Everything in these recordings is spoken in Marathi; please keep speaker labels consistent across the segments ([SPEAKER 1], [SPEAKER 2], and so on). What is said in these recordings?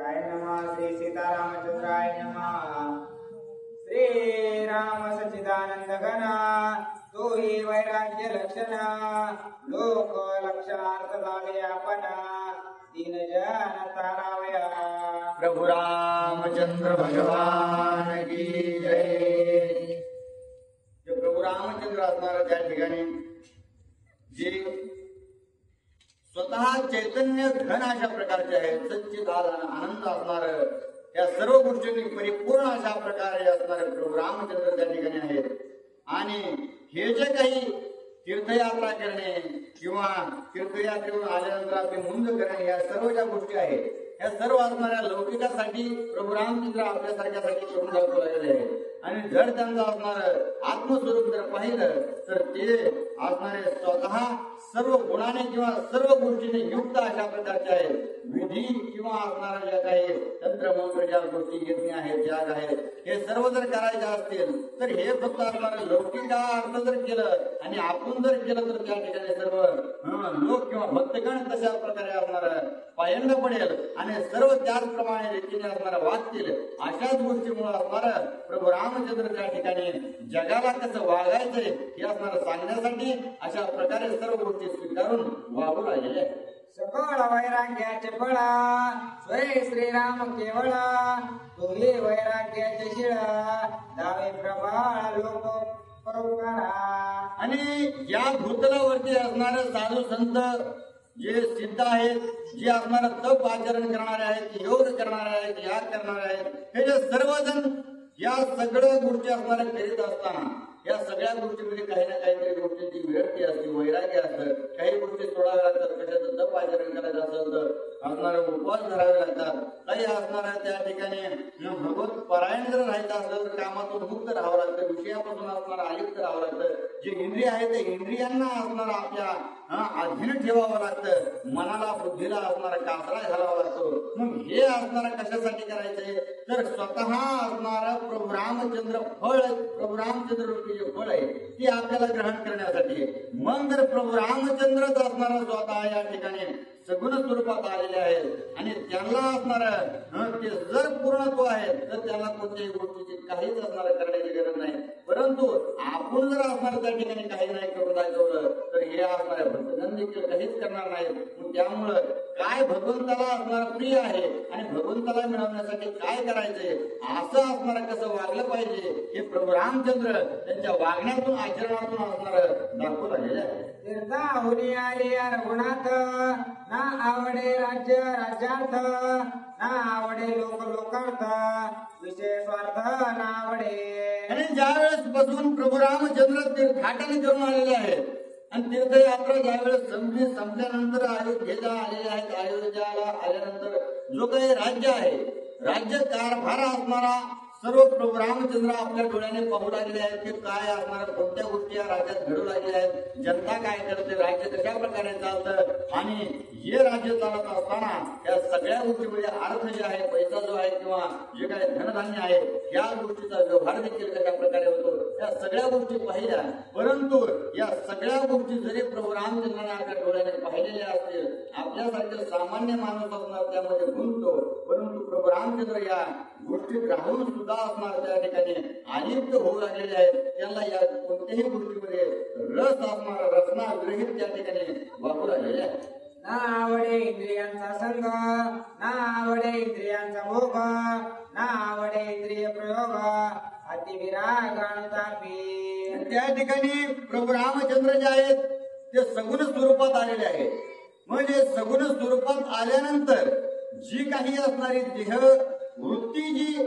[SPEAKER 1] रामचंद्राय नमः श्री सीतारामचंद्राय नमः। श्री राम सच्चिदानंद घन तो ही वैराग्य लक्षण लोक लक्षणार्थ झाले आपण दीन जन तारावया।
[SPEAKER 2] प्रभु रामचंद्र भगवान की जय। जे प्रभु रामचंद्र असणार त्या ठिकाणी जे स्वतः चैतन्य घन अशा प्रकारचे आहे, सच्चिदानंद आनंद असणार या सर्व गोष्टींनी परिपूर्ण अशा प्रकारे असणारे प्रभू रामचंद्र त्या ठिकाणी आहेत। आणि हे जे काही तीर्थयात्रा करणे किंवा तीर्थयात्रेवरून आल्यानंतर आपले मुंज करणे या सर्व ज्या गोष्टी आहेत या सर्व असणाऱ्या लौकिकासाठी प्रभू रामचंद्र आपल्यासारख्यासाठी करून दाखवलेले आहे। आणि जर त्यांचं असणार आत्मस्वरूप जर पाहिलं तर ते असणारे स्वतः सर्व गुणाने किंवा सर्व गोष्टीने युक्त अशा प्रकारचे आहेत। विधी किंवा असणाऱ्या ज्या काही तंत्रमंत्र ज्या गोष्टी यज्ञ आहेत याग आहेत हे सर्व जर करायचे असतील तर हे फक्त असणार लौकिक अर्थ जर केलं आणि आपण जर केलं तर त्या ठिकाणी सर्व लोक किंवा भक्तगण तशा प्रकारे असणार पायंड पडेल आणि सर्व त्याचप्रमाणे रीतीने असणार वागतील। अशाच गोष्टीमुळे असणार प्रभू रामचंद्र त्या ठिकाणी जगाला कसं वागायचंय हे असणार सांगण्यासाठी अशा प्रकारे सर्व गोष्टी स्वीकारून वागू लागलेले।
[SPEAKER 1] सकळ वैराग्याचे फळ स्वरे श्रीराम केवळ तुही वैराग्याचे शिळ दावे प्रभाळ लोक परोपकारा।
[SPEAKER 2] आणि या भूतलावरती असणारे साधू संत जे सिद्ध आहेत, जे असणारा तप आचरण करणारे आहेत, योग करणारे आहेत, याग करणारे आहेत, हे जे सर्वजण या सगळ्या गोष्टी असणाऱ्या करीत असताना या सगळ्या गोष्टीमध्ये काही ना काहीतरी गोष्टींची विरक्ती असते, वैराग्य असतं। काही गोष्टी सोडाव्या लागतात, कशाचं तप आचरण करायचं असेल तर असणारे उपवास धरावे लागतात, काही असणाऱ्या त्या ठिकाणी भगवत परायण जर राहायचं असलं तर कामातून मुक्त राहावं लागतं, विषयापासून असणारं अलिप्त राहावं लागतं। जे इंद्रिय आहे ते इंद्रियांना असणारं आपल्या अधीन ठेवावं लागतं, मनाला बुद्धीला असणारा कासरा घालावा लागतो। मग हे असणारं कशासाठी करायचंय तर स्वतः असणारं प्रभू रामचंद्र फळ, प्रभू रामचंद्र रूपी जे फळ आहे ते आपल्याला ग्रहण करण्यासाठी। मग जर प्रभू रामचंद्रच असणारा स्वतः या ठिकाणी सगुण स्वरूपात आलेले आहेत आणि त्यांना असणार ते जर पूर्णत्व आहे तर त्यांना कोणत्याही गोष्टीची काहीच असणार करण्याची गरज नाही। परंतु आपण जर असणार त्या ठिकाणी काही नाही करून दाखवलं तर हे असणाऱ्या भक्तगण देखील काहीच करणार नाहीत। त्यामुळं काय भगवंताला असणार प्रिय आहे आणि भगवंताला मिळवण्यासाठी काय करायचंय असं असणार कसं वागलं पाहिजे हे प्रभू रामचंद्र त्यांच्या वागण्यातून आचरणातून असणार दाखवून आलेले आहे।
[SPEAKER 1] तीर्थाहुनी आली रघुनाथ ना आवडे राज्य राज्यार्थ ना आवडे लोक लोकार्थ विषय स्वार्थ ना आवडे।
[SPEAKER 2] आणि ज्या वेळेस पासून प्रभू रामचंद्र तीर्थाटन करून आलेले आहेत आणि तीर्थयात्रा ज्यावेळेस संपल्यानंतर अयोध्येला आलेले आहेत, अयोध्येला आल्यानंतर जो काही राज्य आहे राज्य कारभार असणारा सर्व प्रभू रामचंद्र आपल्या डोळ्याने पाहू लागले आहेत की काय असणार, कोणत्या गोष्टी या राज्यात घडू लागल्या आहेत, जनता काय करते, राज्य कशा प्रकारे चालतं। आणि हे राज्य चालत असताना या सगळ्या गोष्टीमध्ये अर्थ जे आहे, पैसा जो आहे किंवा जे काही धनधान्य आहे या गोष्टीचा व्यवहार देखील कशा प्रकारे होतो या सगळ्या गोष्टी पाहिल्या। परंतु या सगळ्या गोष्टी जरी प्रभू रामचंद्राने आपल्या डोळ्याने पाहिलेल्या असतील आपल्यासारखे सामान्य माणूस असणार त्यामध्ये गुंततो, परंतु प्रभू रामचंद्र या गोष्टीत राहून सुद्धा असणार त्या ठिकाणी अलिप्त होऊ लागलेले आहेत। त्यांना या कोणत्याही गोष्टीमध्ये रस असणार रचना विरहित त्या ठिकाणी वापरू लागलेले आहेत।
[SPEAKER 1] ना आवडे इंद्रियांचा संग ना आवडे इंद्रियांचा भोग ना आवडे इंद्रिय प्रयोग अतिविराग अनुतापी।
[SPEAKER 2] त्या ठिकाणी प्रभू रामचंद्र जे आहेत ते सगुण स्वरूपात आलेले आहेत। म्हणजे सगुण स्वरूपात आल्यानंतर जी काही असणारी देह वृत्ती जी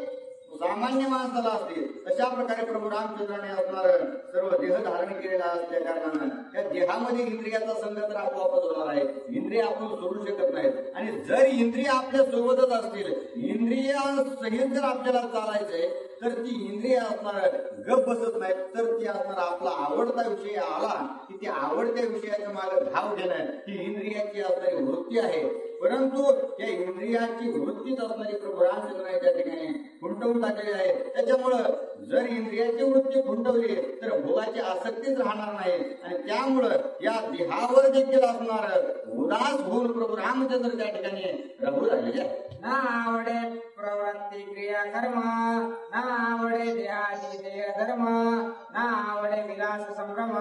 [SPEAKER 2] सामान्य माणसाला असते तशा प्रकारे प्रभू रामचंद्राने असणार सर्व देह धारण केलेला असल्या कारणानं त्या देहामध्ये इंद्रियाचा संग तर आपोआपच होणार आहे। इंद्रिय आपण सोडू शकत नाहीत आणि जर इंद्रिय आपल्या सोबतच असतील, इंद्रियांसहित जर आपल्याला चालायचंय तर ती इंद्रिय असणार गप बसत नाहीत, तर ती असणार आपला आवडता विषय आला की ती आवडत्या विषयाच्या मागे धाव घेणं ही इंद्रियाची असणारी वृत्ती आहे। परंतु या इंद्रियाची वृत्तीच असणारी प्रभू रामचंद्र त्या ठिकाणी खुंटवून टाकलेली आहे. त्याच्यामुळं जर इंद्रियाची वृत्ती खुंटवली तर भोगाची आसक्तीच राहणार नाही आणि त्यामुळं या देहावर देखील असणार उदास होऊन प्रभू रामचंद्र त्या ठिकाणी राहू लागलेले आहे.
[SPEAKER 1] ना आवडे प्रवृत्ती क्रिया कर्म, ना आवडे देहाची देह धर्म, ना आवडे विलास संभ्रम,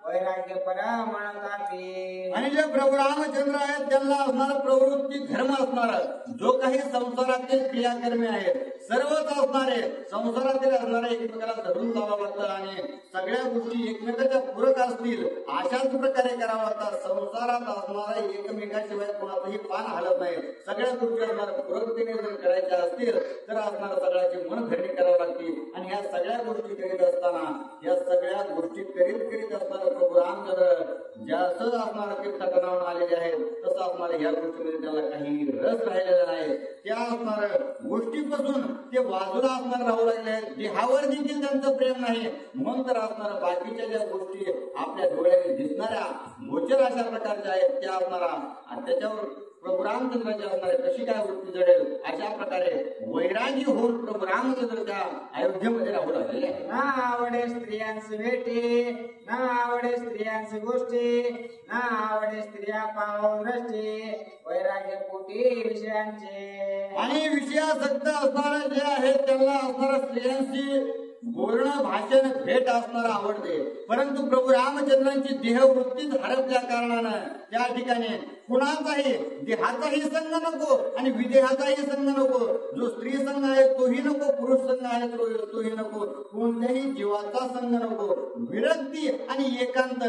[SPEAKER 1] वैराग्य परमतापी.
[SPEAKER 2] आणि जे प्रभू रामचंद्र आहेत त्यांना असणार प्रवृत्ती धर्म असणार, जो काही संसारातील क्रियाकर्मे आहेत सर्वच असणारे संसारातील असणारे एकमेकाला धरून जावं लागतं आणि सगळ्या गोष्टी एकमेकाच्या पूरक असतील अशाच प्रकारे करावं लागतात. संसारात असणारा एकमेकाशिवाय कोणाचंही पान हलत नाही. सगळ्या गोष्टी असणार पूरकतेने जर करायच्या असतील तर असणार सगळ्याची मनधरणी करावी लागते आणि ह्या सगळ्या गोष्टी करीत असताना या सगळ्या गोष्टी करीत असताना प्रभू रामचंद्र जास्त असणार तीर्थाटनावरून आलेले आहेत तसं असणार या गोष्टीमध्ये त्याला काही रस राहिलेला नाही. त्या असणार गोष्टीपासून ते बाजूला असणार राहू लागले आहेत. देहावर देखील त्यांचं प्रेम नाही म्हणून तर असणार बाकीच्या ज्या गोष्टी आपल्या डोळ्याने दिसणाऱ्या गोचर अशा प्रकारच्या आहेत त्या असणारा आणि त्याच्यावर प्रभू रामचंद्राच्या असणारे कशी काय वृत्ती जडेल अशा प्रकारे वैरागी होऊन प्रभू रामचंद्र त्या अयोध्येमध्ये राहू लागलेले.
[SPEAKER 1] ना आवडे स्त्रियांची भेटी, ना आवडे स्त्रियांची गोष्टी, ना आवडे स्त्रिया पाहून दृष्टी, वैराग्य पोटी विषयांचे.
[SPEAKER 2] आणि विषयासक्त असणारे जे आहेत त्यांना असणाऱ्या स्त्रियांशी बोलणं भाषण भेट असणार आवडते, परंतु प्रभू रामचंद्रांची देहवृत्तीच हरपल्या कारणानं त्या ठिकाणी कुणाचाही देहाचाही संग नको आणि विदेहाचाही संग नको. जो स्त्री संघ आहे तोही नको, पुरुष संघ आहे तोही नको, कोणत्याही जीवाचा संघ नको. विरक्ती आणि एकांत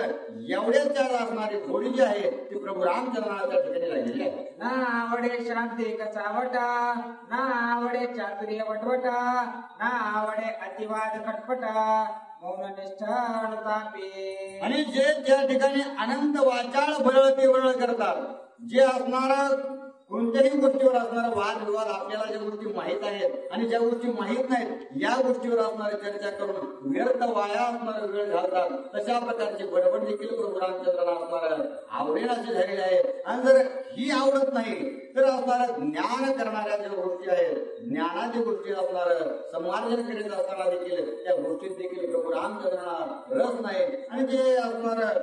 [SPEAKER 2] एवढ्याच असणारी गोडी जी आहे ती प्रभू रामचंद्राला त्या ठिकाणी लागलेली आहे.
[SPEAKER 1] ना आवडे शांती कचावटा, ना आवडे चातुर्य वटवटा, ना आवडे अतिवाद खटपटा, मौन निष्ठा अनुतापी.
[SPEAKER 2] आणि जे त्या ठिकाणी अनंत वाचाळ बळवती वळ करतात, जे असणार कोणत्याही गोष्टीवर असणारा वादविवाद आपल्याला ज्या गोष्टी माहीत आहेत आणि ज्या गोष्टी माहीत नाहीत या गोष्टीवर असणारी चर्चा करून व्यर्थ वाया असणारा वेळ घालतात, तशा प्रकारची बडबड देखील प्रभू रामचंद्राला असणार आवडेनाशी झालेली आहे. आणि जर ही आवडत नाही तर असणाऱ्या ज्ञान करणाऱ्या ज्या गोष्टी आहेत, ज्ञानाच्या गोष्टी असणार संमार्जन करीत असताना देखील त्या गोष्टीत देखील प्रभू रामचंद्राला रस नाही. आणि जे असणार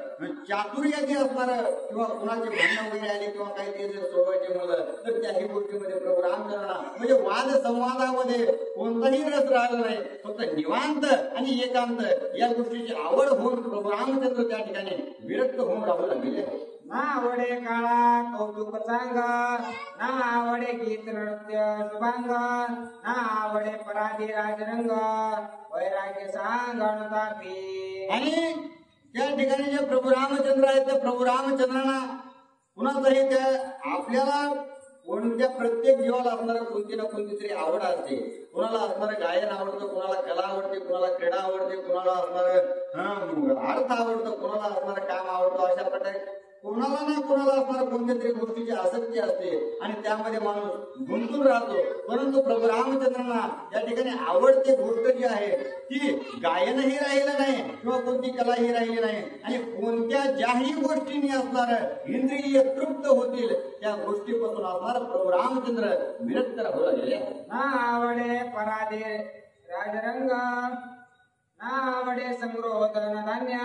[SPEAKER 2] चातुर्याची असणार किंवा कुणाचे भांडण वगैरे आले किंवा काही ते सोडवायचे म्हणलं तर त्याही गोष्टीमध्ये प्रभू रामचंद्राला म्हणजे वाद संवादामध्ये कोणताही रस राहिला नाही. फक्त निवांत आणि एकांत या गोष्टीची आवड होऊन प्रभू रामचंद्र त्या ठिकाणी विरक्त होऊन राहू लागले.
[SPEAKER 1] ना आवडे काळा कौतुक चांग, ना आवडे गीत नृत्य शुभांग, ना आवडे पराधी राजरंग, वैराग्य सांग अनुतापी.
[SPEAKER 2] आणि त्या ठिकाणी जे प्रभू रामचंद्र आहेत त्या प्रभू रामचंद्रांना कुणाचाही त्या आपल्याला कोणत्या प्रत्येक जीवाला असणारा कोणती ना कोणती तरी आवड असते. कुणाला असणारं गायन आवडतं, कुणाला कला आवडते, कुणाला क्रीडा आवडते, कुणाला असणारं अर्थ आवडतं, कुणाला असणारं काम आवडतं. अशा प्रकारे कोणाला ना कोणाला असणाऱ्या कोणत्या तरी गोष्टीची आसक्ती असते आणि त्यामध्ये माणूस गुंतून राहतो. परंतु प्रभू रामचंद्रांना या ठिकाणी आवडती गोष्ट जी आहे ती गायनही राहिलं नाही किंवा कोणती कलाही राहिली नाही आणि कोणत्या ज्याही गोष्टींनी असणार इंद्रिय तृप्त होतील त्या गोष्टीपासून असणार प्रभू रामचंद्र विरक्त राहू लागलेले.
[SPEAKER 1] ना आवडे पराधी राजरंग, ना आवडे संग्रह धन धान्य,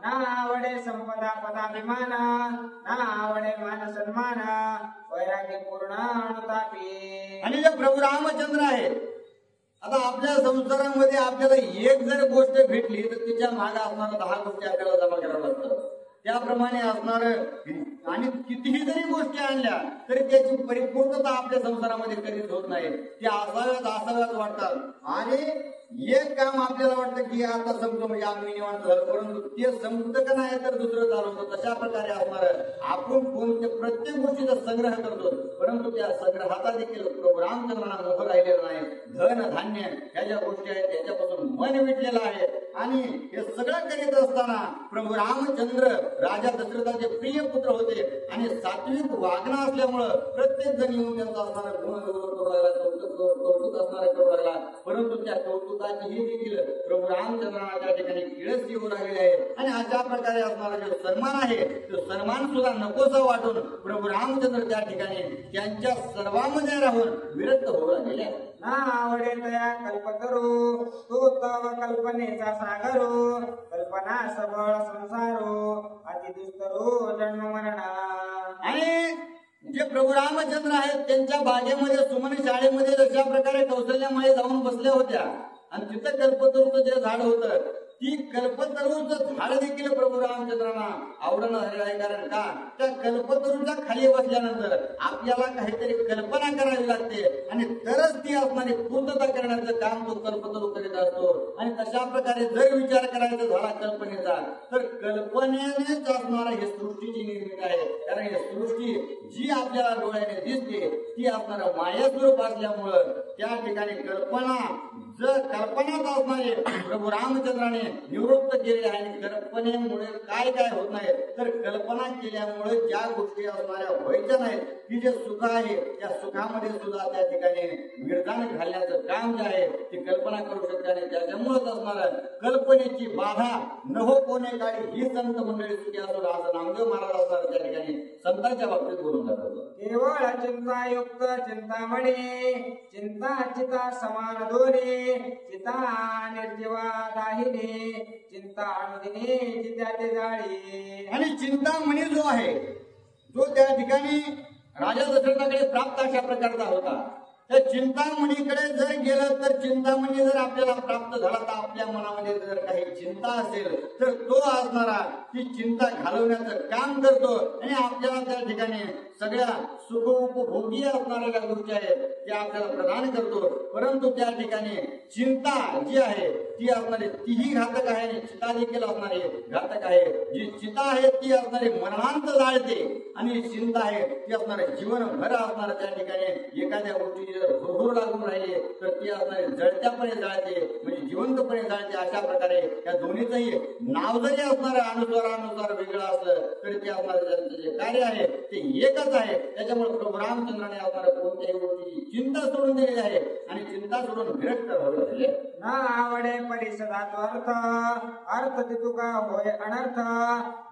[SPEAKER 1] ना आवडे संपदा पदाभिमान, ना आवडे मान सन्मान, वैराग्य पूर्ण अनुतापी.
[SPEAKER 2] आणि जे प्रभू रामचंद्र आहे आता आपल्या संसारामध्ये आपल्याला एक जर गोष्ट भेटली तर तिच्या मागे असणाऱ्या 10 गोष्टी आपल्याला जमा कराव्या लागतात. त्याप्रमाणे असणार आणि कितीही जरी गोष्टी आणल्या तरी त्याची परिपूर्णता आपल्या संसारामध्ये कधीच होत नाही. त्या असाव्याच वाटतात आणि एक काम आपल्याला वाटतं की आता संपलं म्हणजे आम्ही निवांत झालं, परंतु ते संपतं का नाही तर दुसरं चालू होतं. तशा प्रकारे असणार आपण कोणत्या प्रत्येक गोष्टीचा संग्रह करतो परंतु त्या संग्रहाचा देखील प्रभू रामचंद्रांना मोह राहिलेला नाही. धन धान्य ह्या ज्या गोष्टी आहेत त्याच्यापासून मन विटलेलं आहे आणि हे सगळं करीत असताना प्रभू रामचंद्र राजा दशरथाचे प्रिय पुत्र होते आणि सात्विक वागणं असल्यामुळं प्रत्येक जण येऊन त्यांचा असणारा गुण गौरव करू लागला. कौतुक असणारा करू लागला, परंतु त्या कौतुकाचीही देखील प्रभू रामचंद्रांना त्या ठिकाणी किळस येऊ लागलेली आहे. आणि अशा प्रकारे असणारा जो सन्मान आहे तो सन्मान सुद्धा नकोसा वाटून प्रभू रामचंद्र त्या ठिकाणी त्यांच्या सर्वांमध्ये राहून विरक्त होऊ लागलेले आहेत.
[SPEAKER 1] ना आवडे तया कल्पतरू तू तव कल्पनेचा सागरो कल्पना सबळ संसारो अति दुस्तरो जन्म मरणा.
[SPEAKER 2] आणि जे प्रभू रामचंद्र आहेत त्यांच्या बागेमध्ये सुमन शाळेमध्ये जशा प्रकारे कौशल्यामाई जाऊन बसल्या होत्या आणि तिथं कल्पतरूचं जे झाड होतं ती कल्पतरूचं झाड देखील प्रभू रामचंद्रांना आवडणं झालेलं आहे. कारण का त्या कल्पतरूच्या खाली बसल्यानंतर आपल्याला काहीतरी कल्पना करावी लागते आणि तरच ती असणारी पूर्तता करण्याचं काम तो कल्पतरू करीत असतो. आणि तशा प्रकारे जर विचार करायचा झाला कल्पनेचा तर कल्पनेनेच असणारा ही सृष्टीची निर्मिती आहे. कारण ही सृष्टी जी आपल्याला डोळ्याने दिसते ती असणारा माया स्वरूप असल्यामुळं त्या ठिकाणी कल्पना जर कल्पनाच असणारे प्रभू रामचंद्राने निवृत्त केले आहे. आणि कल्पनेमुळे काय काय होत नाही तर कल्पना केल्यामुळे ज्या गोष्टी असणाऱ्या व्हायच्या नाहीत की जे सुख आहे त्या सुखामध्ये सुद्धा त्या ठिकाणी विरदान घालण्याचं काम जे आहे ते कल्पना करू शकते. आणि त्याच्यामुळेच असणार कल्पनेची बाधा न हो कोणे काळी ही संत मंडळी सुखी असो असं नामदेव महाराज असणार त्या ठिकाणी संतांच्या बाबतीत बोलून जातात.
[SPEAKER 1] केवळ चिंतायुक्त चिंतामणी चिंता चिता समान दोरे चिता निर्जीवा दाहिने चिंता अनुदिने चित्याचे जाळी.
[SPEAKER 2] आणि चिंतामणी जो आहे जो त्या ठिकाणी राजा दशरथाकडे प्राप्त अशा प्रकारचा होता त्या चिंतामणीकडे जर गेलं तर चिंतामणी जर आपल्याला प्राप्त झाला तर आपल्या मनामध्ये जर काही चिंता असेल तर तो असणारा ती चिंता घालवण्याचं काम करतो आणि आपल्याला त्या ठिकाणी सगळ्या सुखोपभोगी असणाऱ्या ज्या गोष्टी आहेत त्या आपल्याला प्रदान करतो. परंतु त्या ठिकाणी चिंता जी आहे ती असणारी तीही घातक आहे आणि चिता देखील असणारी घातक आहे. जी चिता आहे ती असणारी मरणांत जाळते आणि चिंता आहे ती असणारे जीवनभर असणार त्या ठिकाणी एखाद्या गोष्टी जर भरभर लागून राहिले तर ती असणारी जळत्यापणे जाळते म्हणजे जिवंतपणे जाळते. अशा प्रकारे या दोन्हीचंही नाव जरी असणार अनुसार वेगळं असलं तरी ते असणार त्यांचं जे कार्य आहे ते एकच आहे. त्याच्यामुळे प्रभू रामचंद्राने असणाऱ्या कोणत्याही गोष्टीची चिंता सोडून दिलेली आहे आणि चिंता सोडून विरक्त झाले.
[SPEAKER 1] ना आवडे परिसदात अर्थ तितुका होय अनर्थ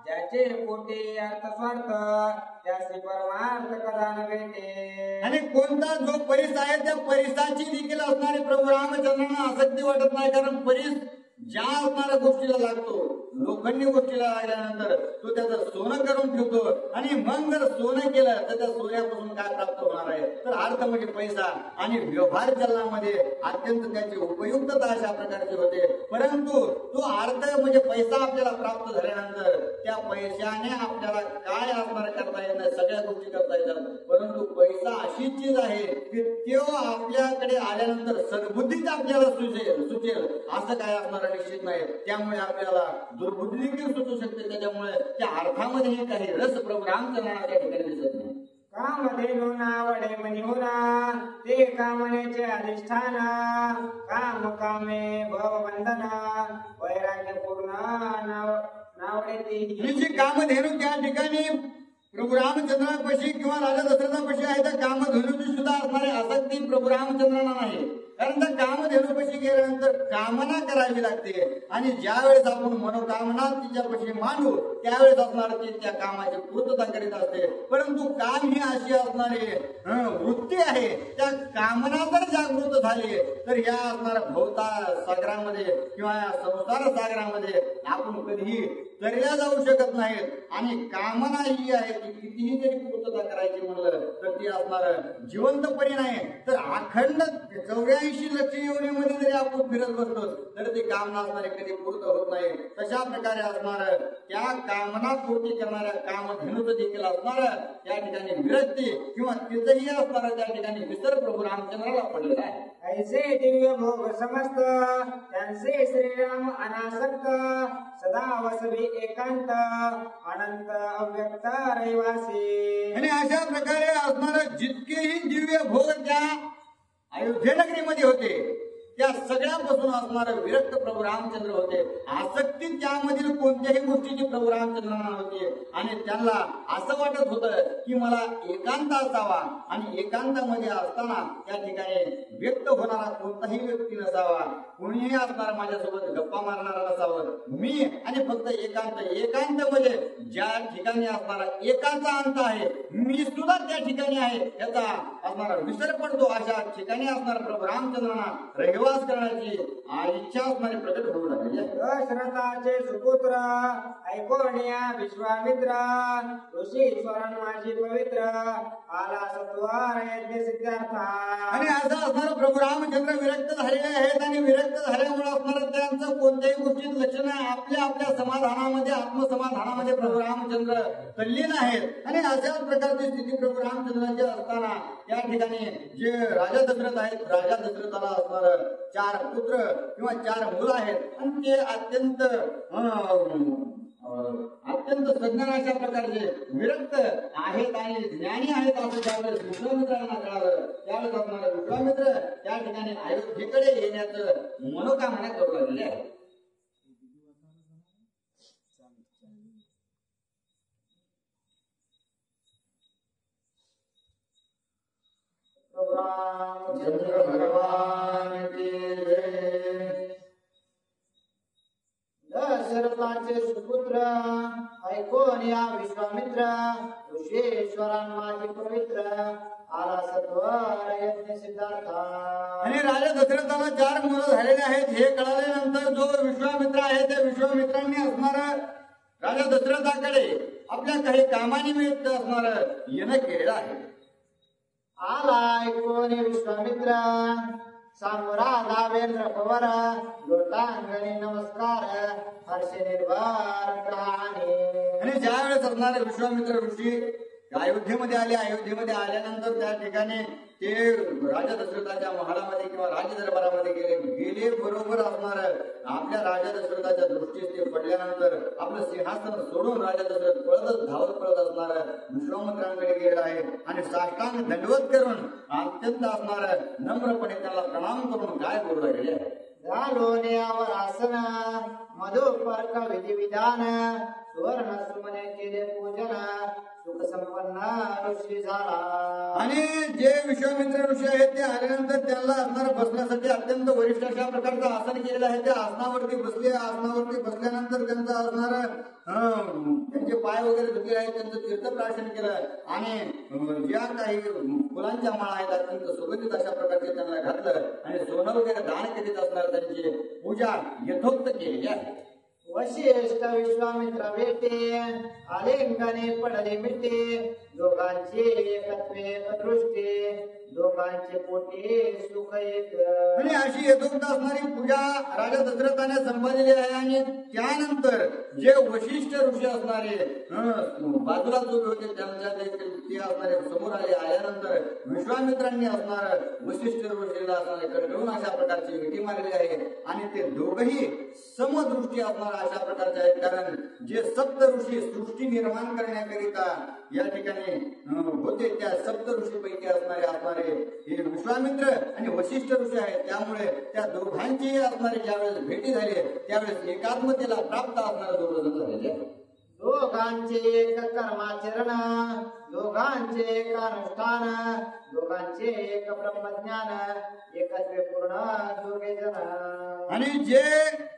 [SPEAKER 1] ज्याचे पोटी अर्थ स्वार्थ त्याचे परमार्थ कदा न भेटे.
[SPEAKER 2] आणि कोणता जो परिस आहे त्या परिसाची देखील असणारी प्रभू रामचंद्रांना आसक्ती वाटत नाही. कारण परिस ज्या असणाऱ्या गोष्टीला लागतो लोखंडी गोष्टीला लागल्यानंतर तो त्याचं सोनं करून ठेवतो आणि मग जर सोनं केलं तर त्या सोन्यापासून काय प्राप्त होणार आहे तर अर्थ म्हणजे पैसा आणि व्यवहार चलनामध्ये अत्यंत त्याची उपयुक्तता अशा प्रकारची होते. परंतु तो अर्थ म्हणजे पैसा आपल्याला प्राप्त झाल्यानंतर त्या पैशाने आपल्याला काय असणार करता येत नाही सगळ्या गोष्टी करता येतात. परंतु पैसा अशी चीज आहे की तो आपल्याकडे आल्यानंतर सद्बुद्धीच आपल्याला सुचेल असं काय असणार निश्चित नाही. त्यामुळे आपल्याला दुर्बुद्धी देखील सुचू शकते. त्याच्यामुळे त्या अर्थामध्येही काही रस प्रभू रामचंद्रांना त्या ठिकाणी दिसत नाही.
[SPEAKER 1] कामधेनु नावडे मनी होना ते कामनेचे अधिष्ठान काम कामे भवबंधना वैराग्य पूर्ण नावडे ती
[SPEAKER 2] जी कामधेनु त्या ठिकाणी प्रभू रामचंद्रापाशी किंवा राजा दशरथापाशी आहे तर कामधेनुची सुद्धा असणारी आसक्ती प्रभू रामचंद्रांना नाही. कारण त्या कामधेनुपाशी गेल्यानंतर कामना करावी लागते आणि ज्या वेळेस आपण मनोकामना तिच्यापाशी मांडू त्यावेळेस असणार ती त्या कामाची पूर्तता करीत असते. परंतु काम ही अशी असणारी वृत्ती आहे त्या कामना जर जागृत झाली तर या असणाऱ्या भोवता सागरामध्ये किंवा या संसार सागरामध्ये आपण कधीही तरल्या जाऊ शकत नाहीत. आणि कामना ही आहे ती कितीही जरी पूर्तता करायची म्हणलं तर ती असणार जिवंतपणे नाही तर अखंड 84 लक्ष योनीमध्ये जरी आपण फिरत बसलो तर ती कामना असणारी कधी पूर्ण होत नाही. तशा प्रकारे असणार त्या कामना पूर्ती करणाऱ्या कामधेनुचं देखील असणार त्या ठिकाणी विरक्ती किंवा तिथंही असणार त्या ठिकाणी विसर प्रभू रामचंद्राला पडलेला आहे.
[SPEAKER 1] ऐसे दिव्य भोग समस्त त्यांचे श्रीराम अनासक्त सदा वसवी एकांत अनंत अव्यक्त रहिवासी.
[SPEAKER 2] आणि अशा प्रकारे असणार जितकेही दिव्य भोग त्या अयोध्या नगरीमध्ये होते त्या सगळ्यापासून असणारं विरक्त प्रभू रामचंद्र होते. आसक्ती त्यामधील कोणत्याही गोष्टीची प्रभू रामचंद्रांना होती आणि त्यांना असं वाटत होतं की मला एकांत असावा आणि एकांतामध्ये असताना त्या ठिकाणी व्यक्त होणारा कोणताही व्यक्ती नसावा, कोणीही असणार माझ्यासोबत गप्पा मारणारा नसावं. मी आणि फक्त एकांत मध्ये ज्या ठिकाणी असणारा एकाचा अंत आहे, मी सुद्धा त्या ठिकाणी आहे याचा असणारा विसर पडतो. अशा ठिकाणी असणारा प्रभू रामचंद्रांना रहिवास करण्याची इच्छा असणारी प्रकट होऊ लागली.
[SPEAKER 1] दशरथाचे सुपुत्र ऐकोनिया विश्वामित्र ऋषीश्वरन माझी पवित्र आला सत्वार यज्ञ सिद्धार्था.
[SPEAKER 2] आणि असं असणारं प्रभू रामचंद्र विरक्त झालेले आहेत आणि विरक्त झाल्यामुळे असणारं त्यांचं कोणत्याही गोष्टीत लक्ष नाही. आपल्या आपल्या समाधानामध्ये आत्मसमाधानामध्ये प्रभू रामचंद्र तल्लीन आहेत आणि अशाच प्रकारची स्थिती प्रभू रामचंद्रांची असताना या ठिकाणी जे राजा दशरथ आहेत, राजा दशरथाला असणार 4 पुत्र किंवा 4 मुलं आहेत आणि ते अत्यंत सज्ञान अशा प्रकारचे विरक्त आहेत आणि ज्ञानी आहेत असं ज्यावेळेस विश्वामित्रांना कळालं, त्यावेळेस असणारा विश्वामित्र त्या ठिकाणी अयोध्येकडे येण्याचं मनोकामना करू लागले आहे.
[SPEAKER 1] चंद्र भगवान की जय. दशरथाचे सुपुत्र ऐकोनिया विश्वामित्र ऋषीश्वरान माझी पवित्र आला सत्वर यज्ञ सिद्धार्था.
[SPEAKER 2] आणि राजा दशरथाला 4 मुलं झालेले आहेत हे कळाल्यानंतर जो विश्वामित्र आहे त्या विश्वामित्रांनी असणार राजा दशरथाकडे आपल्या काही कामानिमित्त असणार येणं केलेलं आहे.
[SPEAKER 1] आला ऐकोनी विश्वामित्र सामुरा दावेंद्र पवर लोटांगणी नमस्कार हर्ष निर्भर कहाणी.
[SPEAKER 2] आणि ज्या वेळेस असणारे विश्वामित्र ऋषी अयोध्येमध्ये आले, अयोध्येमध्ये आल्यानंतर त्या ठिकाणी ते राजा दशरथाच्या महालामध्ये किंवा राजदरबारामध्ये गेले बरोबर असणार आपल्या राजा दशरथाच्या दृष्टीस ते पडल्यानंतर आपलं सिंहासन सोडून राजा दशरथ धावत पळत असणार विश्वामित्रांकडे गेलेला आहे आणि साष्टांग दंडवत करून अत्यंत असणार नम्रपणे त्याला प्रणाम करून काय बोलू लागले आहे.
[SPEAKER 1] झालोन्यावर आसन मधुपर्क विधिविधान सुवर्ण सुमने केले पूजन सुख संपन्न ऋषी झाला.
[SPEAKER 2] आणि जे विश्वामित्र ऋषी आहेत ते आल्यानंतर त्यांना असणार बसण्यासाठी अत्यंत वरिष्ठ अशा प्रकारचं आसन केलेलं आहे. त्या आसनावरती बसले, आसनावरती बसल्यानंतर त्यांचं असणार त्यांचे पाय वगैरे धुतले आहेत, त्यांचं तीर्थप्राशन केलं आणि ज्या काही फुलांच्या माळा आहेत अत्यंत सुगंधित अशा प्रकारचे त्यांना घातलं आणि सोनं वगैरे दान करीत असणार त्यांची पूजा यथोक्त केलेली आहे.
[SPEAKER 1] वशिष्ठ विश्वामित्र भेटे आलिंगने पडले मिटे दोघांची एकत्वे दृष्टी दोघांचे पोटी सुख एक.
[SPEAKER 2] आणि अशी यथोक्त असणारी पूजा राजा दशरथाने संपादिली आहे. आणि त्यानंतर जे वशिष्ठ ऋषी असणारे बाजूला जो होते त्यांच्या देखील ते असणारे समोर आल्यानंतर विश्वामित्रांनी असणार वशिष्ठ ऋषीला असणारे कडकडून अशा प्रकारची मिठी मारली आहे आणि ते दोघही समदृष्टी असणार अशा प्रकारचे आहेत. कारण जे सप्त ऋषी सृष्टी निर्माण करण्याकरिता या ठिकाणी होते त्या सप्त ऋषीपैकी असणारे हे विश्वामित्र आणि वशिष्ठ ऋषी आहेत. त्यामुळे त्या दोघांची असणारे ज्यावेळेस भेटी झाली त्यावेळेस एकात्मतेला प्राप्त असणारे दोघं झालेले आहेत.
[SPEAKER 1] दोघांचे एक कर्माचरण दोघांचे एक अनुष्ठान दोघांचे एक ब्रह्मज्ञान एकत्वे पूर्ण दोघे जण.
[SPEAKER 2] आणि जे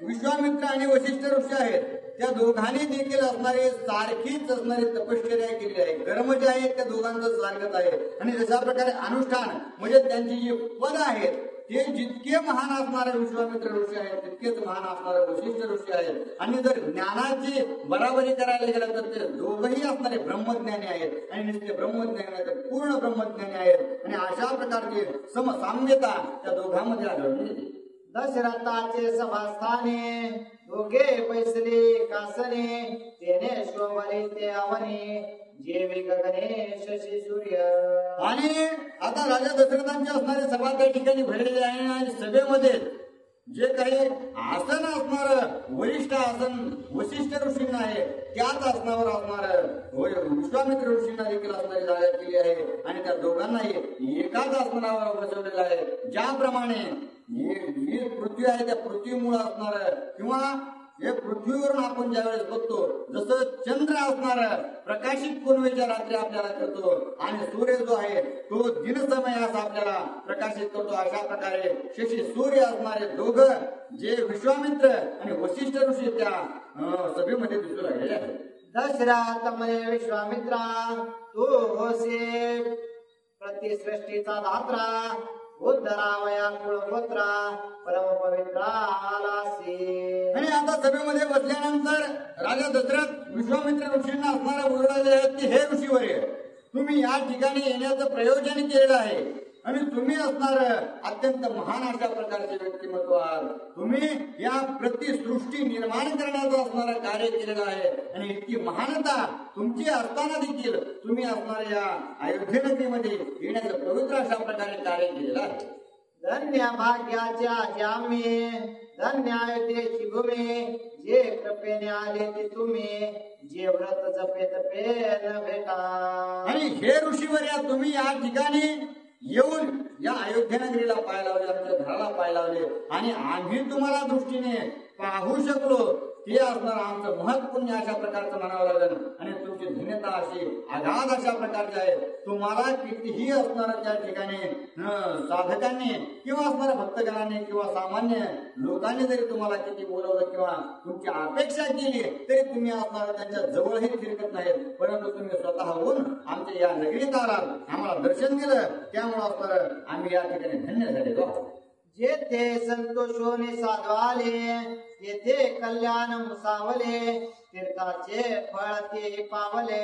[SPEAKER 2] विश्वामित्र आणि वशिष्ठ ऋषी आहेत त्या दोघांनी देखील असणारे सारखीच असणारी तपश्चर्या केलेली आहे. कर्म जे आहेत त्या दोघांचं सारखंच आहे. आणि जशा प्रकारे अनुष्ठान म्हणजे त्यांची जी पद आहेत ते जितके महान असणारे विश्वामित्र ऋषी आहेत तितकेच महान असणारे वशिष्ठ ऋषी आहेत. आणि जर ज्ञानाची बराबरी करायला गेलं तर ते दोघंही असणारे ब्रह्मज्ञानी आहेत आणि नुसते ब्रह्मज्ञानी आहेत, पूर्ण ब्रह्मज्ञानी आहेत. आणि अशा प्रकारची समसाम्यता त्या दोघांमध्ये आढळून येते.
[SPEAKER 1] दशरथाचे सभास्थाने दोघे पैसले कासने तेने शोभले ते अवनी जेवी गगने शशी सूर्य.
[SPEAKER 2] आणि आता राजा दशरथांचे असणारे सभा त्या ठिकाणी भरलेले आहे आणि सभेमध्ये जे काही आसन असणार वरिष्ठ आसन वशिष्ठ ऋषींना आहे, त्याच आसनावर असणार विश्वामित्र ऋषींना देखील असणारी जागा केली आहे आणि त्या दोघांनाही एकाच आसनावर बसवलेलं आहे. ज्याप्रमाणे ही पृथ्वी आहे त्या पृथ्वीमुळे असणार किंवा हे पृथ्वीवरून आपण ज्यावेळेस बघतो जसं चंद्र असणार प्रकाशित पूर्वेच्या रात्री आपल्याला करतो आणि सूर्य जो आहे तो दिनसमय असा आपल्याला प्रकाशित करतो, अशा प्रकारे शशी सूर्य असणारे दोघं जे विश्वामित्र आणि वशिष्ठ ऋषी त्या सभेमध्ये दिसू लागलेले आहेत.
[SPEAKER 1] दशरथ म्हणे विश्वामित्रा तू होसे प्रतिसृष्टीचा धात्रा उद्धरावया कुळगोत्रा परम पवित्रा आलासी.
[SPEAKER 2] आणि आता सभेमध्ये बसल्यानंतर राजा दशरथ विश्वामित्र ऋषींना असणारा बोललेले आहेत की हे ऋषीवर्य, तुम्ही या ठिकाणी येण्याचं प्रयोजन केलेलं आहे आणि तुम्ही असणार अत्यंत महान अशा प्रकारचे व्यक्तिमत्व आहात. तुम्ही या प्रतिसृष्टी निर्माण करण्याचं असणारं कार्य केलेलं आहे आणि इतकी महानता तुमची असताना देखील तुम्ही असणाऱ्या या अयोध्ये नगरीमध्ये येण्याचं पवित्र अशा प्रकारे कार्य केलेलं आहे.
[SPEAKER 1] धन्य भाग्याच्या आम्ही धन्य अयोध्येची भूमी जे कृपेने आले ते तुम्ही जे व्रत जपे तपे न भेटा.
[SPEAKER 2] आणि हे ऋषीवर्या, तुम्ही या ठिकाणी येऊन या अयोध्या नगरीला पाय लावले, आमच्या घराला पाय लावले आणि आम्ही तुम्हाला दृष्टीने पाहू शकलो, ते असणार आमचं महत्वपूर्ण अशा प्रकारचं म्हणावं लागेल. आणि तुमची धन्यता अशी अगाध अशा प्रकारची आहे. तुम्हाला कितीही असणार त्या ठिकाणी साधकांनी किंवा असणाऱ्या भक्तगणांनी किंवा सामान्य लोकांनी जरी तुम्हाला किती बोलवलं किंवा तुमची अपेक्षा केली तरी तुम्ही असणार त्यांच्या जवळही फिरकत नाहीत, परंतु तुम्ही स्वतःहून आमच्या या नगरीत आलात, आम्हाला दर्शन दिलं, त्यामुळे असणार आम्ही या ठिकाणी धन्य झालेलो.
[SPEAKER 1] जेथे संतोषोने साधवाले येथे कल्याण मुसावले तीर्थाचे फळ ते पावले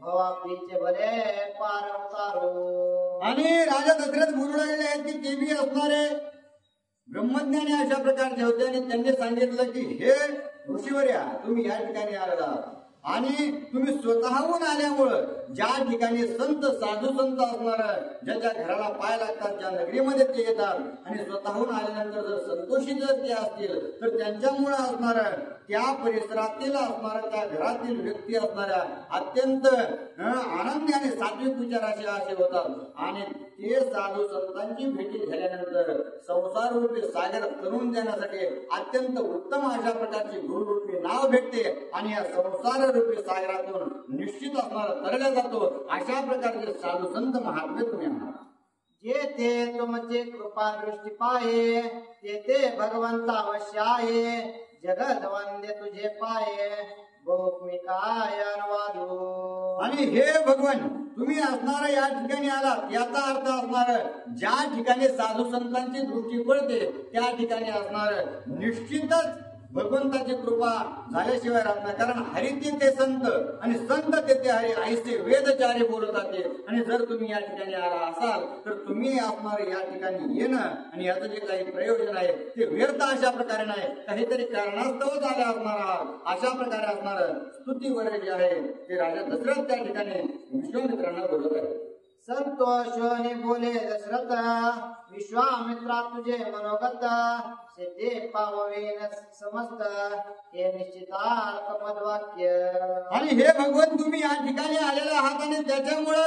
[SPEAKER 1] भवापीचे भले पार उतारो.
[SPEAKER 2] आणि राजा दशरथ बोलू लागले आहेत की ते बी असणारे ब्रह्मज्ञानी अशा प्रकारचे होते आणि त्यांनी सांगितलं की हे ऋषीवर्या, तुम्ही या ठिकाणी आलेला आणि तुम्ही स्वतःहून आल्यामुळं ज्या ठिकाणी संत साधू संत असणार ज्याच्या घराला पाय लागतात, ज्या नगरीमध्ये ते येतात आणि स्वतःहून आल्यानंतर जर संतोषी जर ते असतील तर त्यांच्यामुळे असणार त्या परिसरातील असणाऱ्या त्या घरातील व्यक्ती असणाऱ्या अत्यंत आनंदी आणि सात्विक विचाराचे असे होतात. आणि ते साधू संतांची भेटी झाल्यानंतर संसार रूपी सागर तरुण देण्यासाठी अत्यंत उत्तम अशा प्रकारची गुरुरूपी नाव भेटते आणि या संसार रूपी सागरातून निश्चित असणारा तरल्या जातो. अशा प्रकारचे साधू संत महात्मे तुम्ही आहात.
[SPEAKER 1] जेथे तुमचे कृपा दृष्टी पाये तेथे भगवंता अवश्य आहे. जगत वंदे तुझे पाये बहुमी काय अनुवादू.
[SPEAKER 2] आणि हे भगवान, तुम्ही असणार या ठिकाणी आलात याचा अर्थ असणार ज्या ठिकाणी साधू संतांची दृष्टी पडते त्या ठिकाणी असणार निश्चितच भगवंताची कृपा झाल्याशिवाय राहत नाही. कारण हरी ते संत आणि संत ते हरी ऐसे वेदचारी बोलतात ते. आणि जर तुम्ही या ठिकाणी आला असाल तर तुम्ही असणार या ठिकाणी येणं आणि याचं जे काही प्रयोजन आहे ते व्यर्थ अशा प्रकारे नाही, काहीतरी कारणास्तव झाले असणार आहात अशा प्रकारे असणार स्तुती वगैरे जे आहे ते राजा दशरथ त्या ठिकाणी विश्वामित्रांना बोलत आहे.
[SPEAKER 1] संतोषोने बोले दशरथ विश्वामित्रा तुझे मनोगत सिद्धे पावेन समस्त हे निश्चितार्थ मधवाक्य.
[SPEAKER 2] आणि हे भगवान, तुम्ही या ठिकाणी आलेले आहात आणि त्याच्यामुळे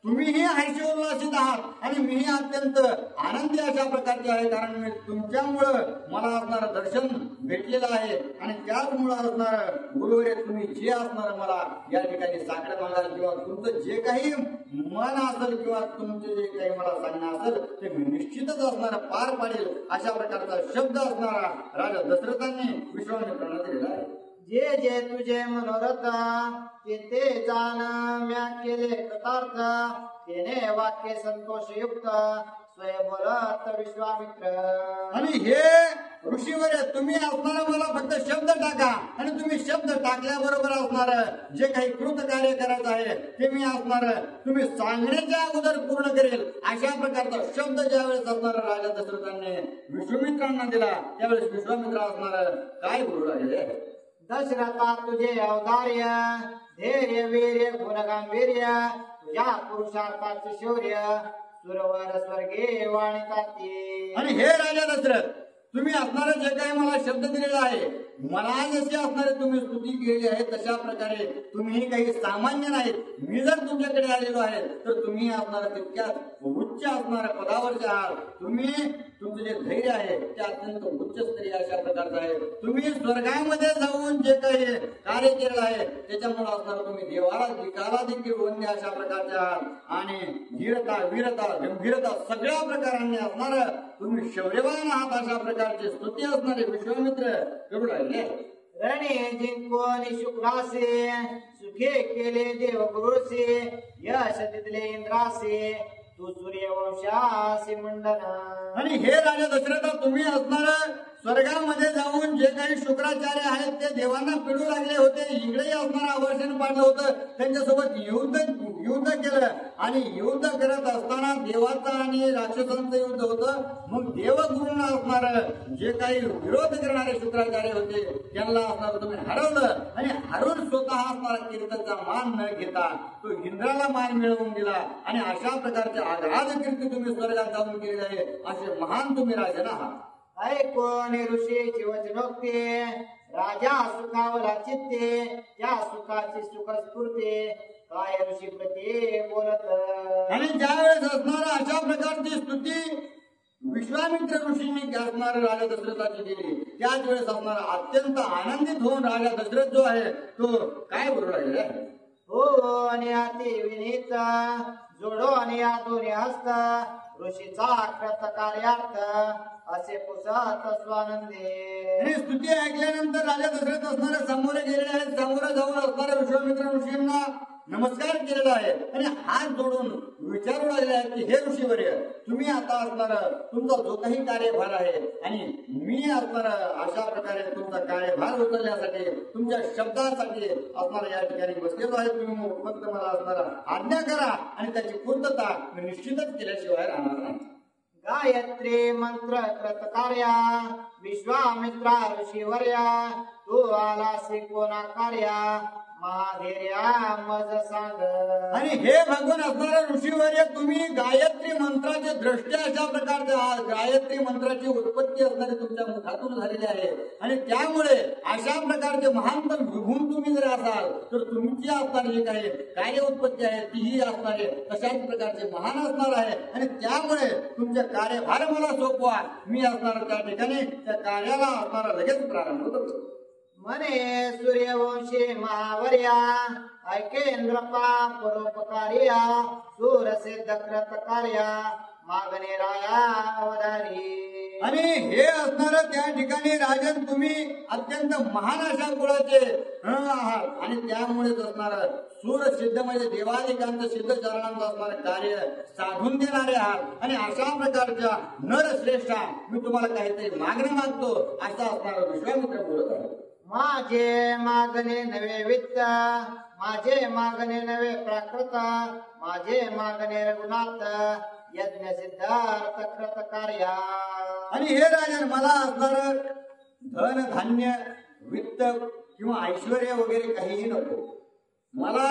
[SPEAKER 2] तुम्हीही हर्षोल्लासित आहात आणि मीही अत्यंत आनंदी अशा प्रकारचे आहे. कारण मी तुमच्यामुळं मला असणारं दर्शन भेटलेलं आहे आणि त्याचमुळं असणार गुरुवारी तुम्ही जे असणार मला या ठिकाणी साकडं मागाल किंवा तुमचं जे काही मन असेल किंवा तुमचे जे काही मला सांगणं असेल ते मी निश्चितच असणार पार पाडेल अशा प्रकारचा शब्द असणारा राजा दशरथांनी विश्वामित्रांना दिलेला आहे.
[SPEAKER 1] जे जे तुझे मनोरथ ते जाण म्या केले कृतार्थ तेने वाक्य संतोषयुक्त स्वयं बोलत विश्वामित्र.
[SPEAKER 2] आणि हे ऋषीवर तुम्ही असणार मला फक्त शब्द टाका आणि तुम्ही शब्द टाकल्याबरोबर असणार जे काही कृत कार्य करायचं आहे ते मी असणार तुम्ही सांगण्याच्या अगोदर पूर्ण करेल अशा प्रकारचा शब्द ज्यावेळेस असणार राजा दशरथांनी विश्वामित्रांना दिला त्यावेळेस विश्वामित्र असणार काय बोलू लागले.
[SPEAKER 1] दशरथा तुझे अवधार्य धैर्य वीर्य गुणगांभीर्य तुझ्या पुरुषार्थाचे शौर्य सुरवर स्वर्गे वाणिताती.
[SPEAKER 2] आणि हे राजा दशरथ तुम्ही असणारे जे काही मला शब्द दिलेला आहे, मला जशी असणारे तुम्ही स्तुती केली आहे तशा प्रकारे तुम्ही काही सामान्य नाहीत. मी जर तुमच्याकडे आलेलो आहे तर तुम्ही असणारा तितक्याच उच्च असणाऱ्या पदावरचे आहात. तुम्ही तुमचं जे धैर्य आहे ते अत्यंत उच्च स्तरीय अशा प्रकारचं आहे. तुम्ही स्वर्गामध्ये जाऊन जे काही कार्य केलेलं आहे त्याच्यामुळे असणार तुम्ही देवाला दिकाला देखील वंद्य अशा प्रकारचे आहात. आणि धीरता, वीरता, गंभीरता सगळ्या प्रकारांनी असणार तुम्ही शौर्यवान आहात अशा प्रकारची स्तुती असणारे विश्वामित्र करू लागले.
[SPEAKER 1] रणे जिंकून शुक्रासे सुखे केले देवगुरुसे यश दिले इंद्रासे तू सूर्यवंशासी मंडन.
[SPEAKER 2] आणि हे राजा दशरथा, तुम्ही असणार स्वर्गामध्ये जाऊन जे काही शुक्राचार्य आहेत ते देवांना पिडू लागले होते. इकडेही असणारं आवर्षण पाडलं होतं, त्यांच्यासोबत युद्ध केलं. आणि युद्ध करत असताना देवाचं आणि राक्षसांचं युद्ध होतं. मग देवगुरूंना असणार जे काही विरोध करणारे शुक्राचार्य होते त्यांना असणार तुम्ही हरवलं. आणि हरून स्वतः असणारा कीर्तनचा मान न घेता तो इंद्राला मान मिळवून दिला. आणि अशा प्रकारचे आघात कीर्ती तुम्ही स्वर्गात जाऊन केलेले आहे. असे महान तुम्ही राजन आहात.
[SPEAKER 1] ऐकून ऋषीची वचनोक्ते राजा सुखावला चित्ते त्या सुखाची सुख स्फूर्ती काय ऋषी प्रती बोलत.
[SPEAKER 2] आणि ज्यावेळेस असणारा अशा प्रकारची स्तुती विश्वामित्र ऋषींनी असणाऱ्या राजा दशरथाची दिली त्याच वेळेस असणारा अत्यंत आनंदित होऊन राजा दशरथ जो आहे तो काय बोलू लागलेला आहे.
[SPEAKER 1] हो आणि अति विनीत जोडो आणि दोन्ही हस्त ऋषीचा कृत कार्यार्थ असे पुसत स्वानंदे.
[SPEAKER 2] आणि स्तुती ऐकल्यानंतर राजा दशरथ असणारे समोर गेलेले आहेत. समोर जाऊन असणाऱ्या विश्वामित्र ऋषींना नमस्कार केलेला आहे आणि हात जोडून विचारू लागले आहेत की हे ऋषीवर्य, तुम्ही आता असणार तुमचा जो काही कार्यभार आहे आणि मी असणार अशा प्रकारे तुमचा कार्यभार उचलण्यासाठी तुमच्या शब्दासाठी असणार या ठिकाणी बसलेलो आहे. तुम्ही फक्त मला असणार आज्ञा करा आणि त्याची पूर्तता मी निश्चितच केल्याशिवाय राहणार नाही.
[SPEAKER 1] गायत्री मंत्र कृत कार्या विश्वामित्रा ऋषीवर्या तू आलासी कोणा कार्या महाधीर्या मज सांग.
[SPEAKER 2] आणि हे भगवान असणारा ऋषीवर्य, तुम्ही गायत्री मंत्राचे द्रष्टे अशा प्रकारचे आहात. गायत्री मंत्राची उत्पत्ती असणारी तुमच्या मुखातून झालेली आहे. आणि त्यामुळे अशा प्रकारचे महानतम विभून तुम्ही जर असाल तर तुमची असणारी जी काही कार्य उत्पत्ती आहे तीही असणारे तशाच प्रकारचे महान असणार आहे. आणि त्यामुळे तुमच्या कार्यभार मला सोपवा. मी असणार त्या ठिकाणी त्या कार्याला असणारा लगेच प्रारंभ करतो.
[SPEAKER 1] मने सूर्यवंशी महावर्या ऐकेंद्रपा परोपकार्या सूरसिद्ध कृत कार्या मागणे राया अवधारी.
[SPEAKER 2] आणि हे असणार त्या ठिकाणी राजन तुम्ही अत्यंत महान अशा कुळाचे आहात. आणि त्यामुळेच असणार सूरसिद्ध म्हणजे देवादिकांचं सिद्ध चरणांचं असणार कार्य साधून देणारे आहात. आणि अशा प्रकारच्या नरश्रेष्ठा मी तुम्हाला काहीतरी मागणं मागतो असा असणार विश्वामित्र बोलत आहे.
[SPEAKER 1] माझे मागणे नवे वित्त माझे मागणे नवे प्राकृत माझे मागणे रघुनाथ यज्ञ सिद्धार्थ कृत कार्या.
[SPEAKER 2] आणि हे राजन, मला असणार धन धान्य वित्त किंवा ऐश्वर्य वगैरे काहीही नको. मला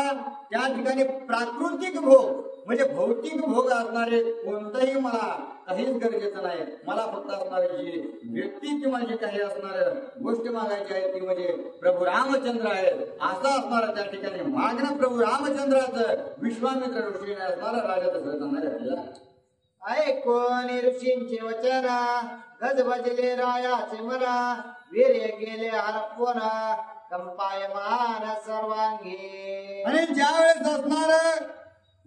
[SPEAKER 2] त्या ठिकाणी प्राकृतिक भोग म्हणजे भौतिक भोग असणारे कोणतंही मला काहीच गरजेचं नाही. मला फक्त असणारी जी व्यक्ती किंवा जी काही असणार गोष्ट मागायची आहे ती म्हणजे प्रभू रामचंद्र आहे. असं असणार त्या ठिकाणी मागणं प्रभू रामचंद्राचं विश्वामित्र ऋषीने असणारा राजा दशरथांना घातलेला.
[SPEAKER 1] ऐकून ऋषींचे वचन गजबजले रायाचे मला वीर्य गेले हरपोन कंपायमान सर्वांगी.
[SPEAKER 2] आणि ज्यावेळेस असणार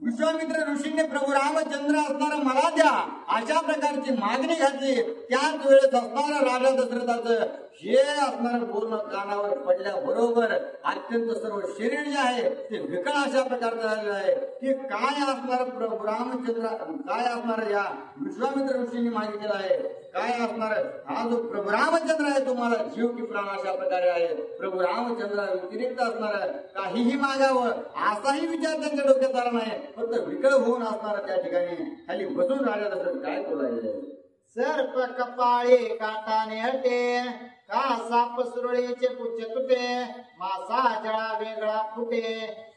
[SPEAKER 2] विश्वामित्र ऋषीने प्रभू रामचंद्र असणारा मला द्या अशा प्रकारची मागणी घातली त्याच वेळेस असणारा राजा दशरथाचं हे असणार पूर्ण कानावर पडल्याबरोबर अत्यंत सर्व शरीर जे आहे ते विकळ अशा प्रकारचं झालेलं आहे की काय असणार प्रभू रामचंद्र काय असणार या विश्वामित्र ऋषींनी मागितलेलं आहे. काय असणार हा जो प्रभू रामचंद्र आहे तुम्हाला जीव की प्राण अशा प्रकारे आहे. प्रभू रामचंद्र व्यतिरिक्त असणार काहीही मागावं असाही विचार त्यांच्या डोक्यात आला नाही. फक्त विकळ होऊन असणार त्या ठिकाणी खाली बसून राजा दशरथ काय बोलायचे.
[SPEAKER 1] सर्प कपाळी काटाने हटे का साप सुरळीचे पुच्छ तुटे मासा जळा वेगळा फुटे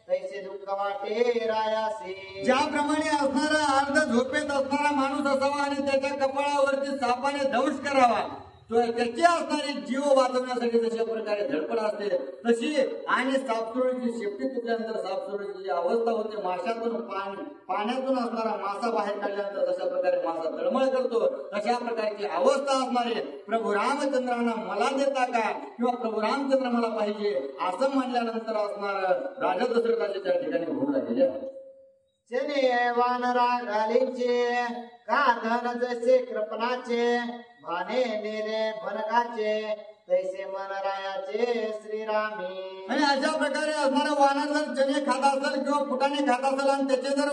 [SPEAKER 1] तैसे दुःख वाटे रायासी.
[SPEAKER 2] ज्याप्रमाणे असणारा अर्ध झोपेत असणारा माणूस असावा आणि त्याच्या कपाळावरती सापाने दंश करावा त्याची असणारी जीव वाचवण्यासाठी जशा प्रकारे धडपड असते तशी, आणि सापसुरळीची शेपटी तुटल्यानंतर सापसुरळीची जी अवस्था होते, माशातून पाण्यातून असणारा मासा बाहेर काढल्यानंतर जशा प्रकारे मासा तळमळ करतो, तशा प्रकारची अवस्था असणारे प्रभू रामचंद्रांना मला देता का, किंवा प्रभू रामचंद्र मला पाहिजे असं म्हणल्यानंतर असणार राजा दशरथाचे त्या ठिकाणी भूक लागलेले आहे.
[SPEAKER 1] चने वानरा घालीचे कांधन जसे कृपणाचे, भाने नेले भनकाचे तैसे मनरायाचे श्रीरामी.
[SPEAKER 2] आणि अशा प्रकारे असणारा वानर जर चणे खात असेल किंवा फुटाणे खात असेल आणि त्याचे जर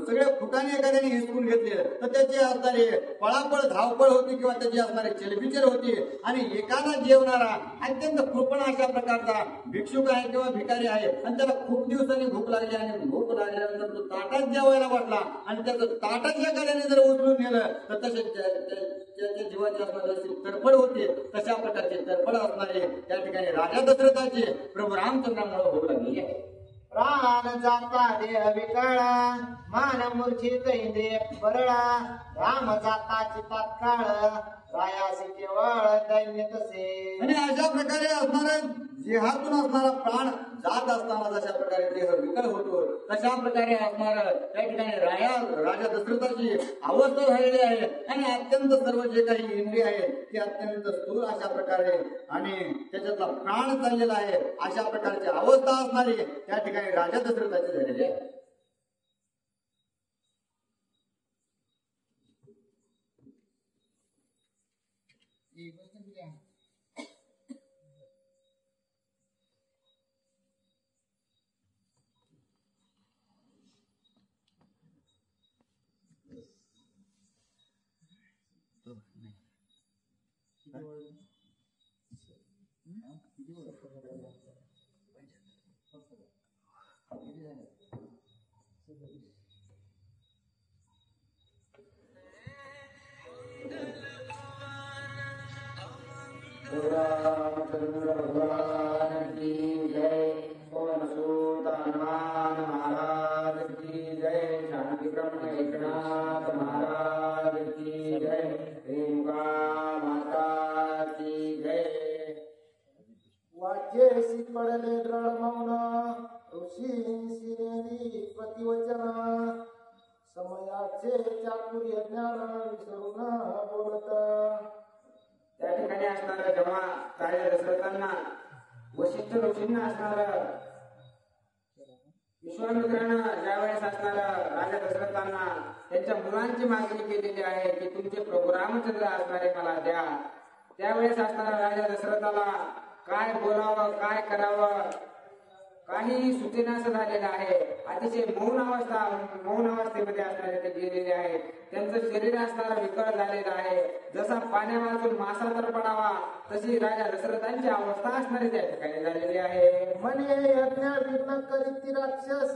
[SPEAKER 2] सगळे फुटाणे एखाद्याने हिसकून घेतले तर त्याची असणारी पळापळ धावपळ होती किंवा त्याची असणारी चलबिचल होती. आणि एखादा जेवणारा अत्यंत कृपण अशा प्रकारचा भिक्षुक आहे किंवा भिकारी आहे आणि त्याला खूप दिवसांनी भूक लागली आणि भूक लागल्यानंतर तो ताटात जेवायला बसला आणि त्याचं ताटात एखाद्याने जर उचलून नेलं तर तसे त्याच्या जीवाची असणारी जशी तडफड होते तशा प्रकारचे तडफड असणारे त्या ठिकाणी राजा दशरथाचे प्रभू रामचंद्रामुळे होऊ लागलेली आहे.
[SPEAKER 1] प्राण जाता देह विकळा, मान मूर्छित इंद्रिय परळा, राम जाता चितात काळ, रायासी केवळ दैन्य तसे.
[SPEAKER 2] आणि अशा प्रकारे असणारा देहातून असणारा प्राण जात असताना जशा प्रकारे देह विकल होतो तशा प्रकारे असणार त्या ठिकाणी राजा दशरथाची अवस्था झालेली आहे. आणि अत्यंत सर्व जे काही इंद्रिय आहेत ते अत्यंत स्थूल अशा प्रकारे आणि त्याच्यातला प्राण चाललेला आहे अशा प्रकारची अवस्था असणारी त्या ठिकाणी राजा दशरथाची झालेली आहे.
[SPEAKER 1] रामचंद्र भगवान की जय, पवन सूत हनुमान महाराज की जय, शांति ब्रह्म एकनाथ महाराज की जय, रेणुका माता की जय. वाचेसी पडले दृढ मौन, ऋषींशी नेली प्रतिवचन, समयाचे चातुर्य ज्ञान विसरून बोलत.
[SPEAKER 3] त्या ठिकाणी असणारा जेव्हा राजा दशरथांना वशिष्ठ ऋषींना असणार विश्वामित्रांना ज्यावेळेस असणारा राजा दशरथांना त्यांच्या मुलांची मागणी केलेली आहे की तुमचे प्रभू रामचंद्र असणारे मला द्या, त्यावेळेस असणारा राजा दशरथाला काय बोलावं काय करावं काही सुचेनासं झालेलं आहे. अतिशय मौन अवस्थेमध्ये असणारे ते गेलेले आहेत. त्यांचं शरीर असणारा विकळ झालेलं आहे. जसा पाण्यावाचून मासा तर पडावा तशी राजा दशरथांची अवस्था असणारी त्या ठिकाणी झालेली आहे.
[SPEAKER 1] म्हणे यज्ञ विघ्न करीती राक्षस,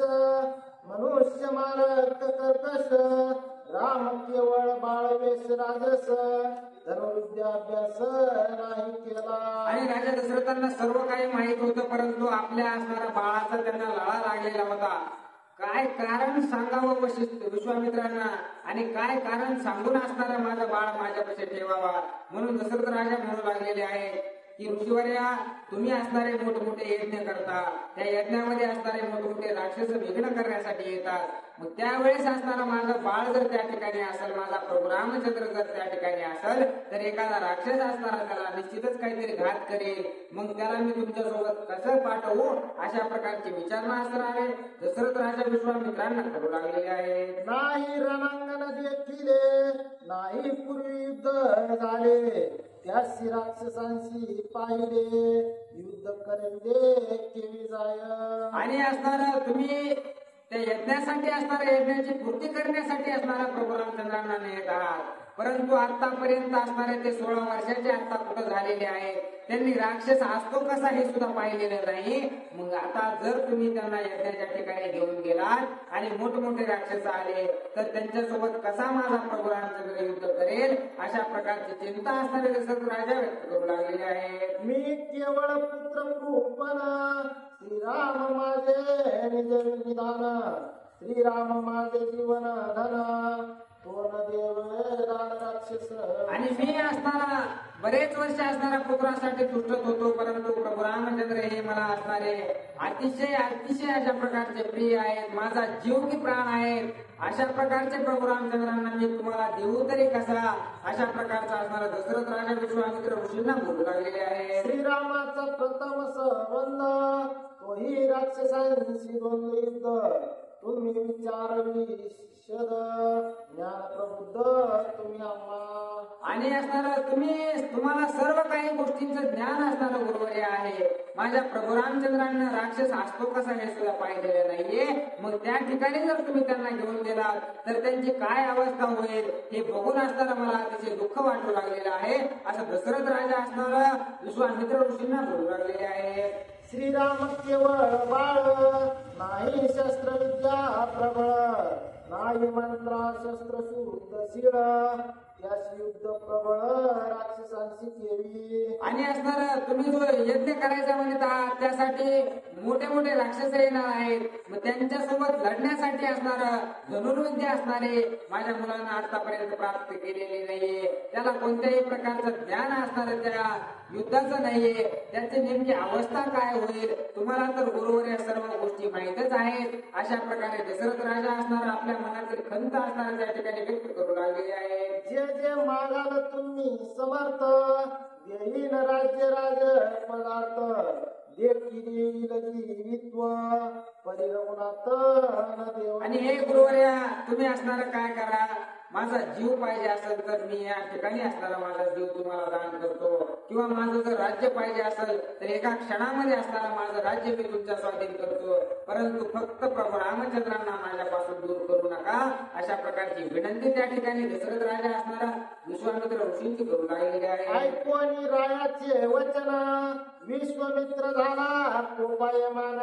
[SPEAKER 1] मनुष्य मारक कर्कश, राम केवळ बाळवेश राजस, धनुर्विद्याभ्यास नाही केला.
[SPEAKER 3] आणि राजा दशरथांना सर्व काही माहित होतं, परंतु आपल्या असणाऱ्या बाळाचा त्यांना लळा लागलेला होता. काय कारण सांगावं विश्वामित्रांना आणि काय कारण सांगून असणारा माझं बाळ माझ्यापाशी ठेवावा. म्हणून दशरथ राजा म्हणू लागलेले आहे की ऋषीवर्या तुम्ही असणारे मोठमोठे यज्ञ करता, त्या यज्ञामध्ये असणारे मोठमोठे राक्षस विघ्न करण्यासाठी येतात. मग त्यावेळेस असणारा माझं बाळ जर त्या ठिकाणी असेल, माझा प्रभू रामचंद्र जर त्या ठिकाणी असेल तर एखादा राक्षस असणारा त्याला निश्चितच काहीतरी घात करेल. मग त्याला मी तुमच्यासोबत कसं पाठवू अशा प्रकारची विचारणा असणार आहे. दशरथ राजा विश्वामित्रांना करू लागलेले आहे.
[SPEAKER 1] नाही रणांगण देखील नाही पूर्वी युद्ध झाले, त्याशी राक्षसांशी पाहिले, युद्ध करेल केली जाय.
[SPEAKER 3] आणि असणारा तुम्ही त्या यज्ञासाठी असणाऱ्या यज्ञाची पूर्ती करण्यासाठी असणाऱ्या प्रभू रामचंद्रांना नेत आहात, परंतु आतापर्यंत असणारे ते 16 वर्षाचे आता कुठं झालेले आहेत. त्यांनी राक्षस असतो कसा हे सुद्धा पाहिलेलं नाही. मग आता जर तुम्ही त्यांना यज्ञाच्या ठिकाणी घेऊन गेलात आणि मोठमोठे राक्षस आले तर त्यांच्यासोबत कसा माझा प्रभू रामचंद्र युद्ध करेल अशा प्रकारची चिंता असणारे दशरथ राजा व्यक्त करू लागलेले आहेत.
[SPEAKER 1] मी केवळ पुत्र कृपण, श्रीराम माझे निज निधान, श्रीराम माझे जीवन धन, कोण देव राक्षस.
[SPEAKER 3] आणि मी असताना बरेच वर्ष असणाऱ्या पुत्रासाठी तुष्टत होतो, परंतु प्रभू रामचंद्र हे मला असणारे अतिशय अतिशय अशा प्रकारचे प्रिय आहेत, माझा जीव की प्राण आहेत. अशा प्रकारचे प्रभू रामचंद्रांना मी तुम्हाला देऊ तरी कसा, अशा प्रकारचा असणारा दशरथ राजा विश्वामित्र ऋषींना बोलू लागलेले आहे.
[SPEAKER 1] श्रीरामाचा प्रथम संबंध तोही राक्षसांशी द्वंद्व युद्ध. तुम्ही विचार विशद ज्ञान प्रबुद्ध तुम्ही आम्हा.
[SPEAKER 3] आणि असणारं तुम्हाला सर्व काही गोष्टींचं ज्ञान असणारं गुरुवर्य आहे. माझ्या प्रभू रामचंद्रांना राक्षस असतो कसा हे सुद्धा पाहिलेलं नाहीये. मग त्या ठिकाणी जर तुम्ही त्यांना घेऊन गेलात तर त्यांची काय अवस्था होईल हे बघून असताना मला अतिशय दुःख वाटू लागलेलं आहे, असं दशरथ राजा असणारं विश्वामित्र ऋषींना बोलू लागलेले आहे.
[SPEAKER 1] श्रीराम केवळ बाळ नाही शस्त्रविद्या प्रबळ, नाही मंत्रा शस्त्र शुद्ध शिळ, याशी युद्ध प्रबळ राक्षसांशी केली.
[SPEAKER 3] आणि असणार तुम्ही जो यज्ञ करायचा म्हणत आहात त्यासाठी मोठे मोठे राक्षस येणार आहेत, मग त्यांच्यासोबत लढण्यासाठी असणार धनुर्विद्या असणारे माझ्या मुलांना आतापर्यंत प्राप्त केलेली नाहीये. त्याला कोणत्याही प्रकारचं ज्ञान असणार त्या युद्धाचं नाहीये. त्याची नेमकी अवस्था काय होईल तुम्हाला तर गुरुवर या सर्व गोष्टी माहीतच आहेत. अशा प्रकारे दशरथ राजा असणार आपल्या मनातील खंत असणार त्या ठिकाणी व्यक्त करू लागलेले आहे.
[SPEAKER 1] जे जे मागाल तुम्ही समर्थ, देईन राज्य राज पदार्थ, देखी देईल जीवित्व परिरवनात न देव.
[SPEAKER 3] आणि हे गुरुवर्या तुम्ही असणार काय करा, माझा जीव पाहिजे असेल तर मी या ठिकाणी असणारा माझा जीव तुम्हाला दान करतो, किंवा माझं जर राज्य पाहिजे असेल तर एका क्षणामध्ये असणारा माझं राज्य मी तुमच्या स्वाधीन करतो, परंतु फक्त प्रभू रामचंद्रांना माझ्यापासून दूर करू नका. अशा प्रकारची विनंती त्या ठिकाणी दशरथ राजा असणारा विश्वामित्र ऋषींची करू लागलेली आहे.
[SPEAKER 1] ऐकून रायाचे वचन विश्वामित्र झाला कोपायमान,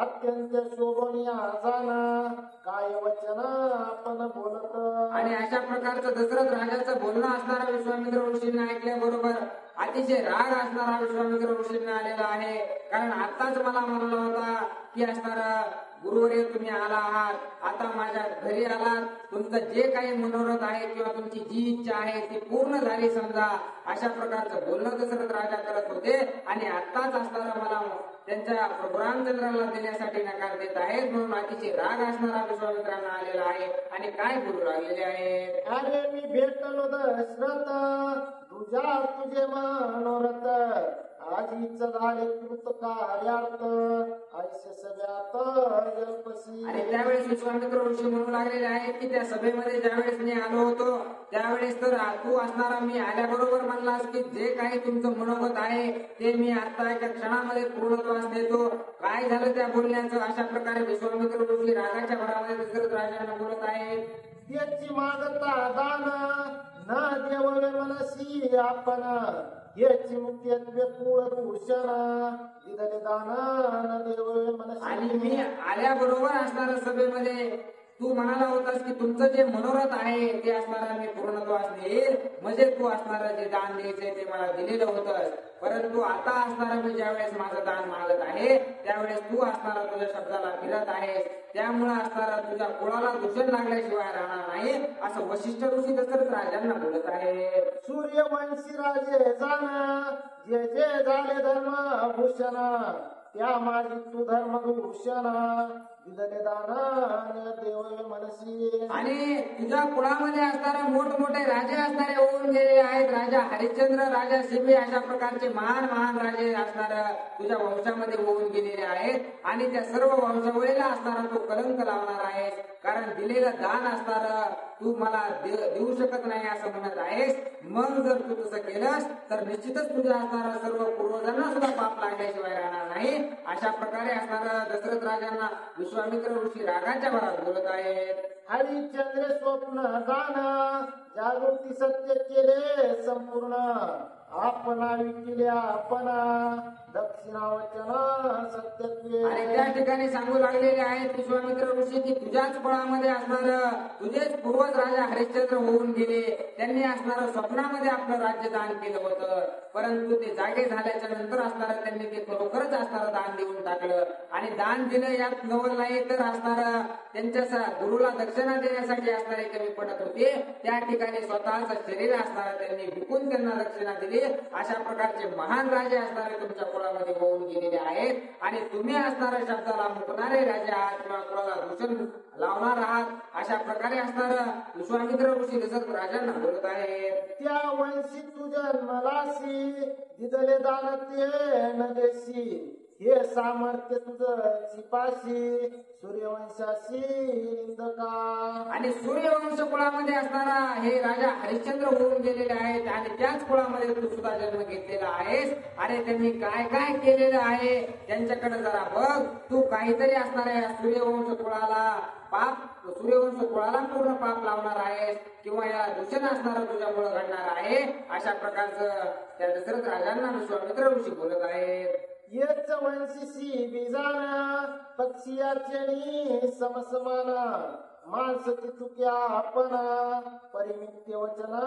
[SPEAKER 1] अत्यंत शोभनीय जाना काय वचन आपण बोलत.
[SPEAKER 3] आणि अशा प्रकारचं दशरथ राजाचं बोलणं असणारा विश्वामित्र ऋषींना ऐकल्याबरोबर अतिशय राग असणारा विश्वामित्र ऋषींना आलेला आहे. कारण आताच मला म्हणला होता की असणारा गुरुवर्य तुम्ही आला आहात, आता माझ्या घरी आलात, तुमचं जे काही मनोरथ आहे किंवा तुमची जी इच्छा आहे ती पूर्ण झाली समजा. अशा प्रकारचं बोलणं दशरथ राजा करत होते आणि आताच असणारा मला त्यांच्या प्रभू रामचंद्राला देण्यासाठी नकार देत आहेत, म्हणून अतिशय राग असणारा विश्वामित्रांना आलेला आहे आणि काय बोलू लागलेले आहेत.
[SPEAKER 1] अरे मी भेटलो दशरथ तुझ्या तुझे मनोरथ, आजीच झाले कृत कार्यार्थ आयुष्य सगळ्यात जल्पसी.
[SPEAKER 3] आणि त्यावेळेस विश्वामित्र ऋषी म्हणू लागलेले आहेत की त्या सभेमध्ये ज्यावेळेस मी आलो होतो त्यावेळेस तर तू असणारा मी आल्याबरोबर म्हणलास की जे काही तुमचं मनोगत आहे ते मी आता एका क्षणामध्ये पूर्णत्वास देतो. काय झालं त्या बोलण्याचं. अशा प्रकारे विश्वामित्र ऋषी रागाच्या भरामध्ये दशरथ राजांना बोलत आहेत.
[SPEAKER 1] त्याची मागता दान न देवळे मनसी आपण, याची मुक्ती कुळ भूषण दिदले दान न देवळे मनसी.
[SPEAKER 3] आणि मी आल्याबरोबर असणाऱ्या सभेमध्ये तू म्हणाला होतास की तुमचं जे मनोरथ आहे ते असणारा मी पूर्णत्वास देईल, म्हणजे तू असणारं जे दान द्यायचंय ते मला दिलेलं होतंस, परंतु आता असणारा मी ज्यावेळेस माझं दान मागत आहे त्यावेळेस तू असणारा तुझ्या शब्दाला फिरत आहेस, त्यामुळे असणारा तुझ्या कुळाला दूषण लागल्याशिवाय राहणार नाही, असं वशिष्ठ ऋषी दशरथ राजांना बोलत आहे.
[SPEAKER 1] सूर्यवंशी राजे जाण जे जे झाले धर्म भूषण, त्या माझी तू धर्म भूषण दिदले दान देव मनसी.
[SPEAKER 3] आणि तुझ्या कुळामध्ये असणारे मोठमोठे राजे असणारे होऊन गेलेले आहेत. राजा हरिश्चंद्र, राजा शिबी अशा प्रकारचे महान महान राजे असणाऱ्या तुझ्या वंशामध्ये होऊन गेलेले आहेत आणि त्या सर्व वंशावळीला असणारा तू कलंक लावणार आहेस, कारण दिलेलं दान असणारं तू मला देऊ शकत नाही असं म्हणत आहेस. मग जर तू तसं केलंस तर निश्चितच तुझ्या असणारा सर्व पूर्वजांना सुद्धा पाप लागल्याशिवाय राहणार नाही. अशा प्रकारे असणारा दशरथ राजांना विश्वामित्र ऋषी रागाच्या भरात बोलत आहेत.
[SPEAKER 1] हरिश्चंद्र स्वप्न दान जागृती सत्य केले संपूर्ण, आपणा विकिले आपणा दक्षिणावचन सत्यत्वे.
[SPEAKER 3] आणि त्या ठिकाणी सांगू लागलेले आहेत विश्वामित्र ऋषी की तुझ्याच फळामध्ये असणार तुझेच पूर्वज राजा हरिश्चंद्र होऊन गेले. त्यांनी असणार स्वप्नामध्ये आपलं राज्य दान केलं होतं, परंतु ते जागे झाल्याच्या नंतर असणार त्यांनी ते खरोखरच असणार दान देऊन टाकलं. आणि दान दिलं यात नवल नाही तर असणार त्यांच्या गुरुला दक्षिणा देण्यासाठी असणारे कमी पडत होते. त्या ठिकाणी स्वतःच शरीर असणार त्यांनी विकून त्यांना दक्षिणा दिली. अशा प्रकारचे महान राजे असणारे तुमच्या कुळामध्ये होऊन गेलेले आहेत. आणि तुम्ही असणाऱ्या शब्दाला मुकणारे राजे आहात किंवा कुळाला दूषण लावणार आहात. अशा प्रकारे असणार विश्वामित्र ऋषी दशरथ राजांना बोलत आहेत.
[SPEAKER 1] त्या वंशी तू जन्मलासी दिदले दान ते न देशी. हे सामर्थ्य तुझं चिपाशी सूर्यवंशाशी निंदका.
[SPEAKER 3] आणि सूर्यवंश कुळामध्ये असणारा हे राजा हरिश्चंद्र होऊन गेलेले आहेत. आणि त्याच कुळामध्ये तू सुद्धा जन्म घेतलेला आहेस. अरे त्यांनी काय काय केलेलं आहे त्यांच्याकडे जरा बघ. तू काहीतरी असणाऱ्या या सूर्यवंश कुळाला सूर्यवंश कुळाला पूर्ण पाप लावणार आहेस किंवा या दूषण असणारा तुझ्यामुळे घडणार आहे. अशा प्रकारचं त्या दशरथ राजांना विश्वामित्र ऋषी बोलत आहेत.
[SPEAKER 1] येच वंशीशी बीजाना पक्षियाचे समसमाना. माणस ती चुक्या आपण परिमित्य वचना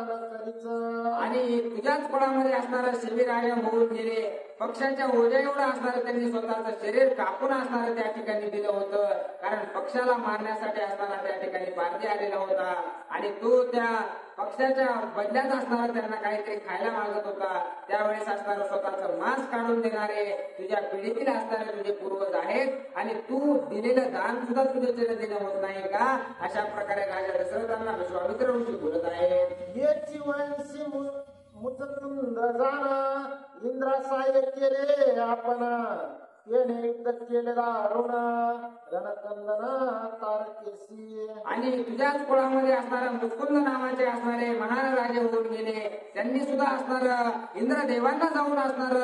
[SPEAKER 1] न करीच.
[SPEAKER 3] आणि तुझ्याच कुळामध्ये असणारा शिबिराय होऊन गेले. पक्षाच्या ओझ्या एवढं असणारं त्यांनी स्वतःचं शरीर कापून असणारं त्या ठिकाणी दिलं होतं, कारण पक्षाला मारण्यासाठी असणारा त्या ठिकाणी पारधी आलेला होता. आणि तो त्या पक्षाच्या बदल्यात असणारा त्यांना काहीतरी खायला मागत होता. त्यावेळेस असणारं स्वतःचं मांस काढून देणारे तुझ्या पिढीतील असणारे तुझे पूर्वज आहेत. आणि तू दिलेलं दान सुद्धा तुझ्या देणं होत नाही का. अशा प्रकारे राजा दशरथांना विश्वामित्र ऋषी बोलत आहेत.
[SPEAKER 1] याची वंशी मुचकुंद जाणा. इंद्रासाय केले आपण येणे युद्ध केलेला अरुण रणकंदना तारकेशी.
[SPEAKER 3] आणि तुझ्याच कुळामध्ये असणारा मुकुंद नावाचे असणारे महान राजे होऊन गेले. त्यांनी सुद्धा असणार इंद्रदेवांना जाऊन असणार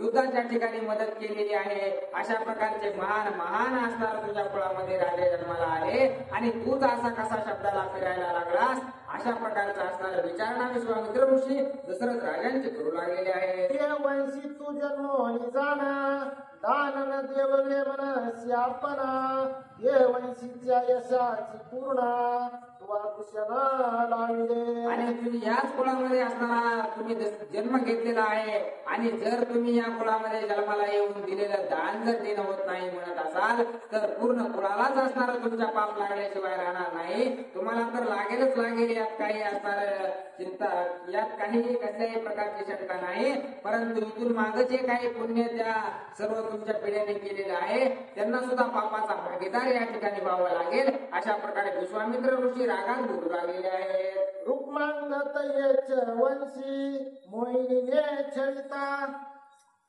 [SPEAKER 3] युद्धाच्या ठिकाणी मदत केलेली आहे. अशा प्रकारचे महान महान असणार तुझ्या कुळामध्ये राजे जन्माला आले. आणि तूच असा कसा शब्दाला फिरायला लागलास. अशा प्रकारचा असणारा विचारणा विश्वामित्र ऋषी दशरथ राजांचे करू लागलेले आहे.
[SPEAKER 1] ते वंशी तू जन्मोनी जाणा. दानन देवले मनसी आपणा. ये वंशीच्या यशाची पूर्णा तुवा भूषणा लाविले.
[SPEAKER 3] आणि तुम्ही याच कुळामध्ये असणारा तुम्ही जन्म घेतलेला आहे. आणि जर तुम्ही या कुळामध्ये जन्माला येऊन दिलेलं दान जर देणं होत नाही म्हणत असाल तर पूर्ण कुळालाच असणारा तुमच्या पाप लागल्याशिवाय राहणार नाही. तुम्हाला तर लागेलच लागेल. यात काही असणार चिंता यात काही कसल्याही प्रकारची शंका नाही. परंतु इथून मागे जे काही पुण्य त्या सर्व तुमच्या पिढ्याने केलेलं आहे त्यांना सुद्धा पापाचा भागीदार या ठिकाणी व्हावा लागेल. अशा प्रकारे विश्वामित्र ऋषी रागात बोलू लागलेले आहेत.
[SPEAKER 1] रुक्मांगत येच वंशी मोहिनीने छळिता.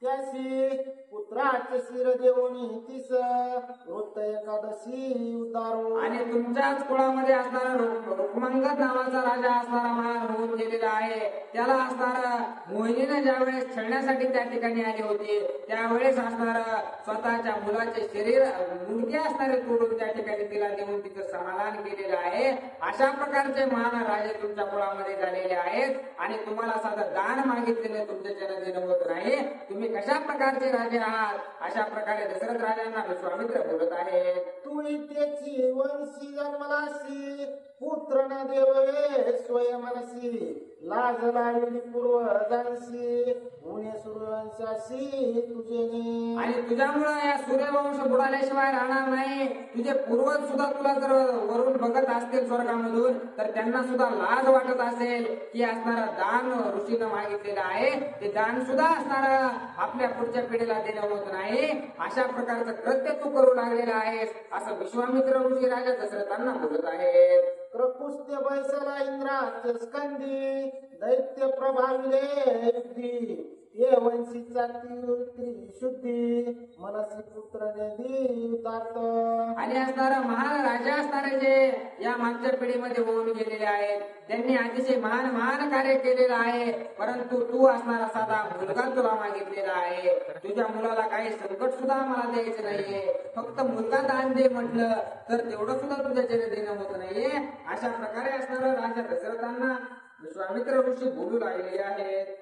[SPEAKER 1] त्याशी पुत्राचे शिर देऊनी तीस वृत्त एकादशी उतारो.
[SPEAKER 3] आणि तुमच्याच कुळामध्ये असणारा रुक्मांगद नावाचा राजा असणारा महान होऊन गेलेला आहे. त्याला असणारा मोहिनीने ज्यावेळेस छळण्यासाठी त्या ठिकाणी आली होती त्यावेळेस असणारा स्वतःच्या मुलाचे शरीर मुलगे असणारे तोडून त्या ठिकाणी तिला देऊन तिचं समाधान केलेलं आहे. अशा प्रकारचे महान राजे तुमच्या कुळामध्ये झालेले आहेत. आणि तुम्हाला साधं दान मागितलेलं तुमच्या देणं होत नाही. तुम्ही कशा प्रकारचे राजे आहात. अशा प्रकारे दशरथ राजांना विश्वामित्र बोलत आहेत.
[SPEAKER 1] तू त्याची वंशी जन्मलासी. पुत्र न देववे स्वयंमनसी. लाज लावली पूर्वजांशी. उणे सूर्यवंशाशी तुझे.
[SPEAKER 3] आणि तुझ्यामुळे या सूर्यवंश बुडाल्याशिवाय राहणार नाही. तुझे पूर्वज सुद्धा तुला जर वरून बघत असतील स्वर्गामधून तर त्यांना सुद्धा लाज वाटत असेल की असणारा दान ऋषीनं मागितलेलं आहे ते दान सुद्धा असणार आपल्या पुढच्या पिढीला देणं होत नाही. अशा प्रकारचं कृत्य तू करू लागलेला आहेस असं विश्वामित्र ऋषी राजा दशरथांना बोलत आहेत.
[SPEAKER 1] प्रकुस्त्य बैसला इंद्राचे स्कंदी. दैत्य प्रभाविले युद्धी. ये वंशीचा शुद्धी. मनसी पुत्र नेदी उतारत.
[SPEAKER 3] आणि असणारा महान राजा असणारे जे या मागच्या पिढीमध्ये होऊन गेलेले आहेत त्यांनी अतिशय महान महान कार्य केलेलं आहे. परंतु तू असणारा साधा मुलगा तुला मागितलेला आहे. तुझ्या मुलाला काही संकट सुद्धा मला द्यायचं नाहीये. फक्त मुलगा दान दे म्हटलं तर तेवढं सुद्धा तुझ्याच्याने देणं होत नाहीये. अशा प्रकारे असणारा राजा दशरथांना विश्वामित्र ऋषी बोलू लागलेले आहेत.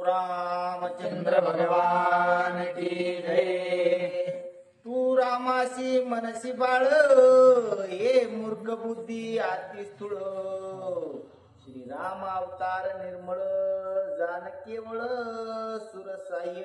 [SPEAKER 1] रामचंद्र भगवान की जय. तू रामासी मनसी बाळ हे मूर्ख बुद्धी अति स्थूळ. श्रीराम अवतार निर्मळ जान केवळ सुरसाह्य.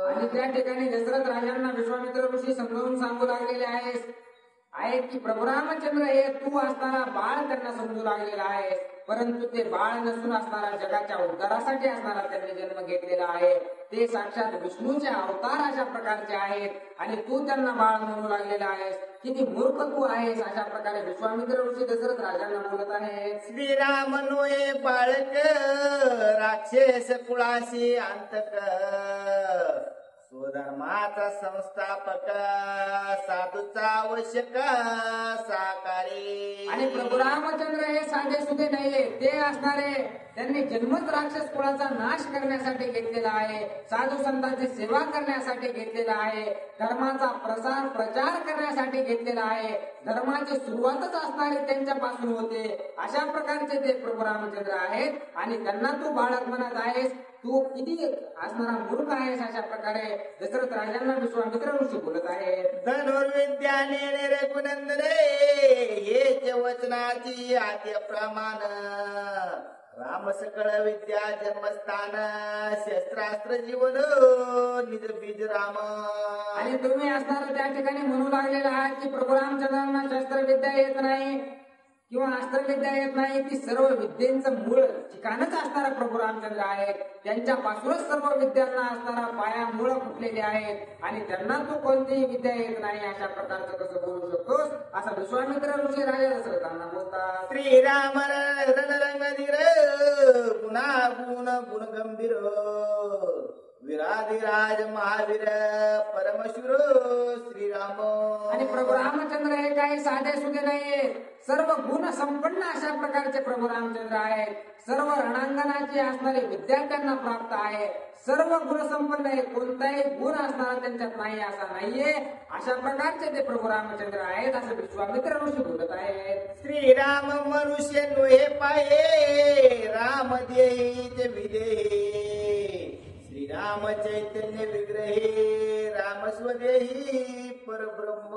[SPEAKER 3] आणि त्या ठिकाणी दशरथ राजांना विश्वामित्र ऋषी समजावून सांगू लागलेले आहेत की प्रभू रामचंद्र हे तू असणारा बाळ त्यांना समजू लागलेला आहे, परंतु ते बाळ नसून असणारा जगाच्या उद्धारासाठी असणारा त्यांनी जन्म घेतलेला आहे. ते साक्षात विष्णूचे अवतार अशा प्रकारचे आहेत आणि तू त्यांना बाळ म्हणू लागलेला आहेस. किती मूर्ख तू आहेस, अशा प्रकारे विश्वामित्र ऋषी दशरथ राजांना बोलत आहे.
[SPEAKER 1] श्रीराम नोये बाळक राक्षस कुळाशी अंतक. स्वधर्माचा संस्थापक साधूचा आवश्यक साकारी.
[SPEAKER 3] आणि प्रभू रामचंद्र हे साधे सुधे नाहीये, ते असणारे त्यांनी जन्मच राक्षस कुळाचा नाश करण्यासाठी घेतलेला आहे, साधू संतांची सेवा करण्यासाठी घेतलेला आहे, धर्माचा प्रचार करण्यासाठी घेतलेला आहे. धर्माची सुरुवातच असणारे त्यांच्यापासून होते. अशा प्रकारचे ते प्रभू रामचंद्र आहेत आणि त्यांना तू बाळक म्हणत आहेस. तू किती असणारा मूर्ख आहेस, अशा प्रकारे दशरथ राजांना विश्वामित्र ऋषी बोलत आहे.
[SPEAKER 1] धनुर्विद्याने रघुनंदने हेच वचनाची आद्य प्रमाण. राम सकळ विद्या जन्मस्थान शस्त्रास्त्र जीवन निज बीज राम.
[SPEAKER 3] आणि तुम्ही असणारा त्या ठिकाणी म्हणू लागलेला आहात की प्रभू रामचंद्रांना शस्त्रविद्या येत नाही किंवा अस्त्रविद्या येत नाही. ती सर्व विद्येचं मूळ ठिकाणच असणारा प्रभू रामचंद्र आहेत. त्यांच्यापासूनच सर्व विद्यांना असणारा पाया मूळ फुटलेले आहेत आणि त्यांना तू कोणतीही विद्या येत नाही, अशा प्रकारचं कसं बोलू शकतोस, असा विश्वामित्र ऋषी राजा दशरथांना बोलतात.
[SPEAKER 1] श्रीराम रणरंगधीर गुणा गुण गुण गंभीर. विराधिराज महावीर परमशूर श्रीराम.
[SPEAKER 3] आणि प्रभू रामचंद्र हे काही साधे सुधे नाहीये, सर्व गुण संपन्न अशा प्रकारचे प्रभू रामचंद्र आहेत. सर्व रणांगणाची असणारी विद्या त्यांना प्राप्त आहे. सर्व गुण संपन्न आहे, कोणताही गुण असणारा त्यांच्यात नाही असा नाहीये. अशा प्रकारचे ते प्रभू रामचंद्र आहेत, असं विश्वामित्र ऋषी बोलत आहेत.
[SPEAKER 1] श्रीराम मनुष्य नोहे पाये राम देही ते विदेही. श्रीराम चैतन्य विग्रहे राम स्वदेही परब्रह्म.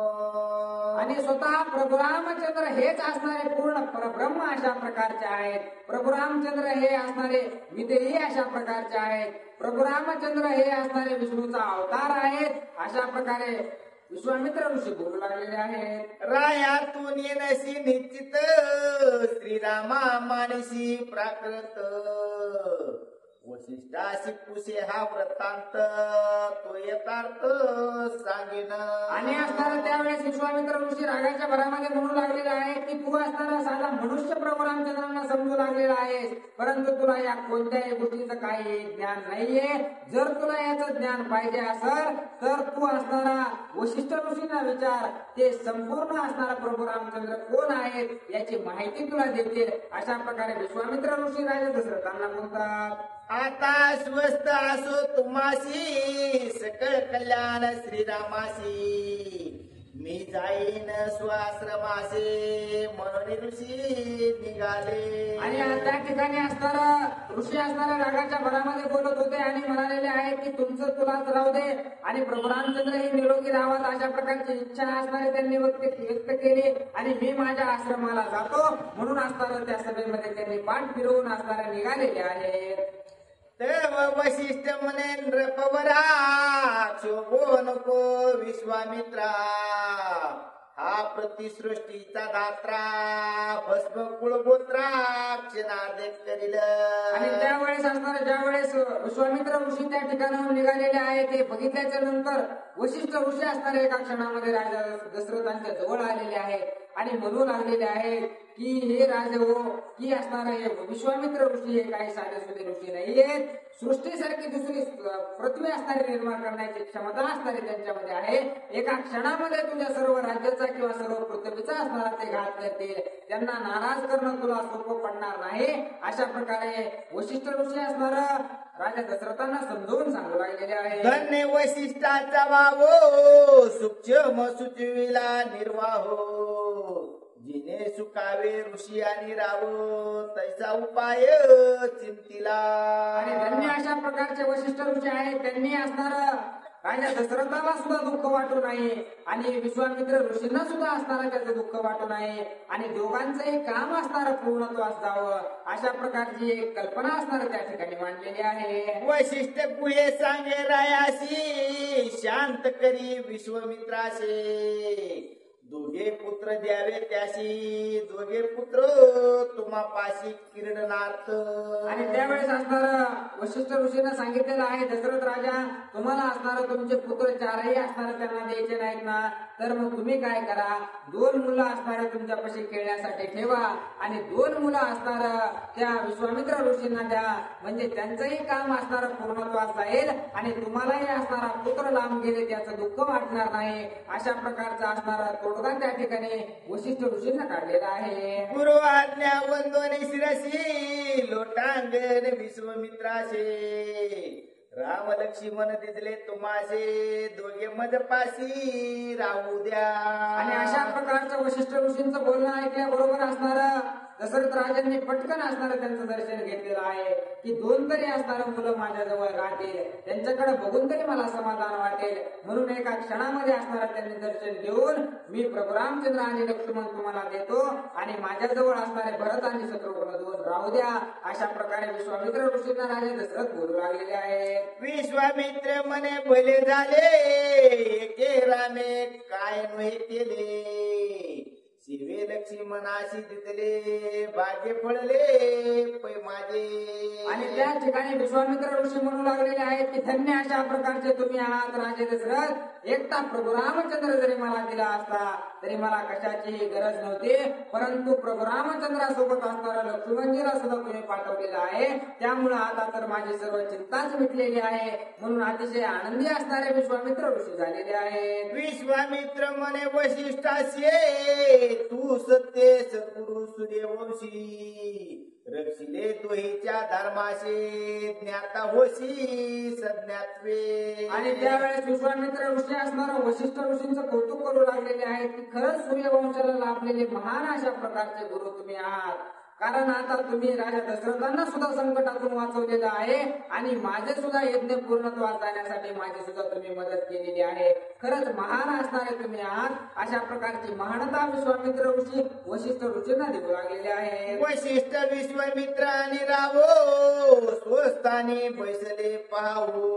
[SPEAKER 3] आणि स्वतः प्रभू रामचंद्र हेच असणारे पूर्ण परब्रह्म अशा प्रकारचे आहेत. प्रभू रामचंद्र हे असणारे विदेही अशा प्रकारचे आहेत. प्रभू रामचंद्र हे असणारे विष्णूचा अवतार आहेत. अशा प्रकारे विश्वामित्र ऋषी बोलू लागलेले आहेत.
[SPEAKER 1] रायातून येणशी निश्चित श्रीरामा मानसी प्राकृत. वशिष्ठाशी पुसे हा वृत्तांत तो यथार्थ सांगेन.
[SPEAKER 3] आणि असणारा त्यावेळेस विश्वामित्र ऋषी रागाच्या भरामध्ये म्हणू लागलेला आहे की तू असणारा साधा मनुष्य प्रभू रामचंद्रांना समजू लागलेला आहेस, परंतु तुला या कोणत्याही गोष्टीचं काही ज्ञान नाहीये. जर तुला याचं ज्ञान पाहिजे असेल तर तू असणारा वशिष्ठ ऋषींना विचार. ते संपूर्ण असणारा प्रभू रामचंद्र कोण आहेत याची माहिती तुला देतील, अशा प्रकारे विश्वामित्र ऋषी राजा दशरथांना बोलतात.
[SPEAKER 1] आता स्वस्त असो तुम्हासी सकळ कल्याण श्रीरामासी. मी जाईन स्वाश्रमासे म्हणून ऋषी निघाले.
[SPEAKER 3] आणि त्या ठिकाणी असणारा ऋषी असणाऱ्या रागाच्या भरामध्ये बोलत होते आणि म्हणालेले आहे की तुमचं तुलाच राहू दे आणि प्रभू रामचंद्र हे निरोगी राहावं, अशा प्रकारची इच्छा असणारे त्यांनी व्यक्त केली. आणि मी माझ्या आश्रमाला जातो म्हणून असणारा त्या सभेमध्ये त्यांनी पाठ फिरवून असणारे निघालेले आहेत.
[SPEAKER 1] तेव वशिष्ठ म्हणे नृपवरा शोभो नको विश्वामित्रा. हा प्रतिसृष्टीचा दात्रा भस्म कुळगोत्रा क्षणार्धेक करील.
[SPEAKER 3] आणि त्यावेळेस असणारे ज्यावेळेस विश्वामित्र ऋषी त्या ठिकाणाहून निघालेले आहे ते बघितल्याच्या नंतर वशिष्ठ ऋषी असणारे एका क्षणामध्ये राजा दशरथांच्या जवळ आलेले आहेत आणि म्हणू लागलेले आहेत की हे राजे हो, की असणारे हे विश्वामित्र ऋषी हे काही साधे सुधे ऋषी नाहीयेत. सृष्टीसारखी दुसरी पृथ्वी असणारी निर्माण करण्याची क्षमता असणारी त्यांच्यामध्ये आहे. एका क्षणामध्ये तुझ्या सर्व राज्याचा किंवा सर्व पृथ्वीचा असणारा ते घात करतील. त्यांना नाराज करणं तुला सोपं पडणार नाही, अशा प्रकारे वशिष्ठ ऋषी असणार राजा दशरथांना समजावून सांगू लागलेले आहे.
[SPEAKER 1] धन्य वशिष्ठाचा वावो सूक्ष्म सुचविला निर्वाहो. जिने सुकावे ऋषी आणि राव तैसा उपाय चिंतिला.
[SPEAKER 3] आणि धन्य अशा प्रकारचे वशिष्ठ ऋषी आहेत, त्यांनी असणार राजा दशरथाला सुद्धा दुःख वाटू नये आणि विश्वामित्र ऋषींना सुद्धा असणारं त्याचं दुःख वाटू नये आणि दोघांचंही काम असणारं पूर्णत्वास जावं, अशा प्रकारची एक कल्पना असणार त्या ठिकाणी मांडलेली आहे.
[SPEAKER 1] वशिष्ठ कुहे सांगे रायासी शांत करी विश्वामित्राशी. दोघे पुत्र द्यावे त्याशी दोघे पुत्र तुम्हापाशी किरणार्थ.
[SPEAKER 3] आणि त्यावेळेस असणार वशिष्ठ ऋषींना सांगितलेलं आहे, दशरथ राजा तुम्हाला असणार तुमचे पुत्र चारही असणार त्यांना द्यायचे नाहीत ना, तर मग तुम्ही काय करा, 2 मुलं असणार तुमच्यापाशी खेळण्यासाठी ठेवा आणि 2 मुलं असणार त्या विश्वामित्र ऋषींना द्या, म्हणजे त्यांचंही काम असणार पूर्णत्वास जाईल आणि तुम्हालाही असणारा पुत्र लांब गेले त्याचं दुःख वाटणार नाही, अशा प्रकारचा असणारा तोडगा त्या ठिकाणी वशिष्ठ ऋषींना काढलेला आहे.
[SPEAKER 1] गुरु आज्ञा वंदोनी शिरसी लोटांगण विश्वमित्राशे. राम लक्ष्मण दिसले तुम्हासे दोघे मजपाशी राहू द्या.
[SPEAKER 3] आणि अशा प्रकारचं वशिष्ठ ऋषींचं बोलणं ऐकल्याबरोबर असणार दशरथ राजांनी पटकन असणार त्यांचं दर्शन घेतलेलं आहे की 2 तरी असणार मुलं माझ्याजवळ राहतील, त्यांच्याकडे बघून तरी मला समाधान वाटेल, म्हणून एका क्षणामध्ये असणार त्यांनी दर्शन घेऊन मी प्रभू रामचंद्र आणि लक्ष्मण तुम्हाला देतो आणि माझ्याजवळ असणारे भरत आणि शत्रुघ्न 2 राहू द्या, अशा प्रकारे विश्वामित्र ऋषींना राजा दशरथ बोलू लागलेले आहेत.
[SPEAKER 1] विश्वामित्र मने भले झाले एके रामे काय नोहे केले. शिवे लक्ष्मणाशी दिसले भाग्य फळले पै माझे.
[SPEAKER 3] आणि त्या ठिकाणी विश्वामित्र ऋषी म्हणू लागलेले आहेत की धन्य अशा प्रकारचे तुम्ही आहात राजे दशरथ. एकटा प्रभू रामचंद्र जरी मला दिला असता तरी मला कशाची गरज नव्हती, परंतु प्रभू रामचंद्रासोबत असणारा लक्ष्मणजीला सुद्धा तुम्ही पाठवलेला आहे, त्यामुळे आता तर माझी सर्व चिंताच मिटलेली आहे, म्हणून अतिशय आनंदी असणारे विश्वामित्र ऋषी झालेले आहेत.
[SPEAKER 1] विश्वामित्र मने वशिष्ठाशी तू सत्य सद्गुरु सूर्यवंशी. रक्षिले तोहीच्या धर्माशी ज्ञाता होशी सज्ञात्वे.
[SPEAKER 3] आणि त्यावेळेस विश्वामित्र ऋषी असणारा वशिष्ठ ऋषींचं कौतुक करू लागलेले आहेत की खरंच सूर्यवंशाला लाभलेले महान अशा प्रकारचे गुरु तुम्ही आहात, कारण आता तुम्ही राजा दशरथांना सुद्धा संकटातून वाचवलेलं आहे आणि माझे सुद्धा यज्ञ पूर्णत्वास जाण्यासाठी माझी सुद्धा तुम्ही मदत केलेली आहे. खरंच महान असणारे तुम्ही आहात, अशा प्रकारची महानता विश्वामित्र ऋषी वशिष्ठ ऋषींना देऊ लागलेले आहे.
[SPEAKER 1] वशिष्ठ विश्वामित्र आणि रावो स्वस्थानी बैसले पाहू.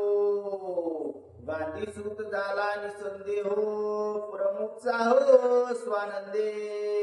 [SPEAKER 1] गांधी सूत झाला निसंदेह प्रमुत्साह स्वानंदे.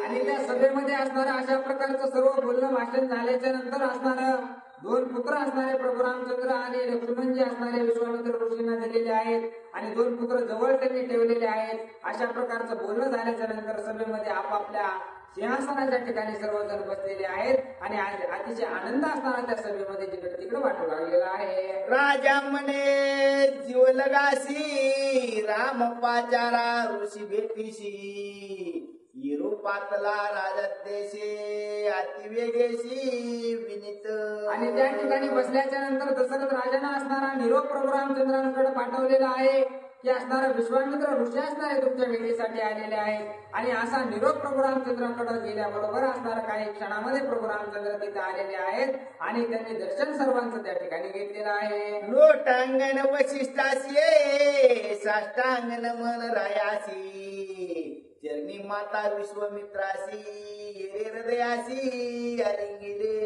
[SPEAKER 3] आणि त्या सभेमध्ये असणारं अशा प्रकारचं सर्व बोलणं भाषण झाल्याच्या नंतर असणारं 2 पुत्र असणारे प्रभू रामचंद्र आणि लक्ष्मणजी असणारे विश्वामित्र ऋषींना दिलेले आहेत आणि 2 पुत्र जवळ त्यांनी ठेवलेले आहेत. अशा प्रकारचं बोलणं झाल्याच्या नंतर सभेमध्ये आपापल्या सिंहासनाच्या ठिकाणी सर्वजण बसलेले आहेत आणि अतिशय आनंद असणारा त्या सभेमध्ये जिकडे तिकडे वाटू लागलेला आहे.
[SPEAKER 1] राजा मने जीव लगासी राम पाचारा ऋषी भेटीशी. युरोपातला राजा देशे अतिवेगेशी विनित.
[SPEAKER 3] आणि त्या ठिकाणी बसल्याच्या नंतर दशरथ राजांना असणारा निरोप प्रभू रामचंद्रांकडे पाठवलेला आहे की असणारा विश्वामित्र ऋषी असणारे तुमच्या भेटीसाठी आलेले आहेत आणि असा निरोप प्रभू रामचंद्रांकडे गेल्याबरोबर असणारा काही क्षणामध्ये प्रभू रामचंद्र तिथे आलेले आहेत आणि त्यांनी दर्शन सर्वांचं त्या ठिकाणी घेतलेलं आहे.
[SPEAKER 1] लोटांगण वशिष्ठाशी साष्टांगण मन रायासी. चरणी माता विश्वमित्राशी येरे हृदयाशी अलिंगिले.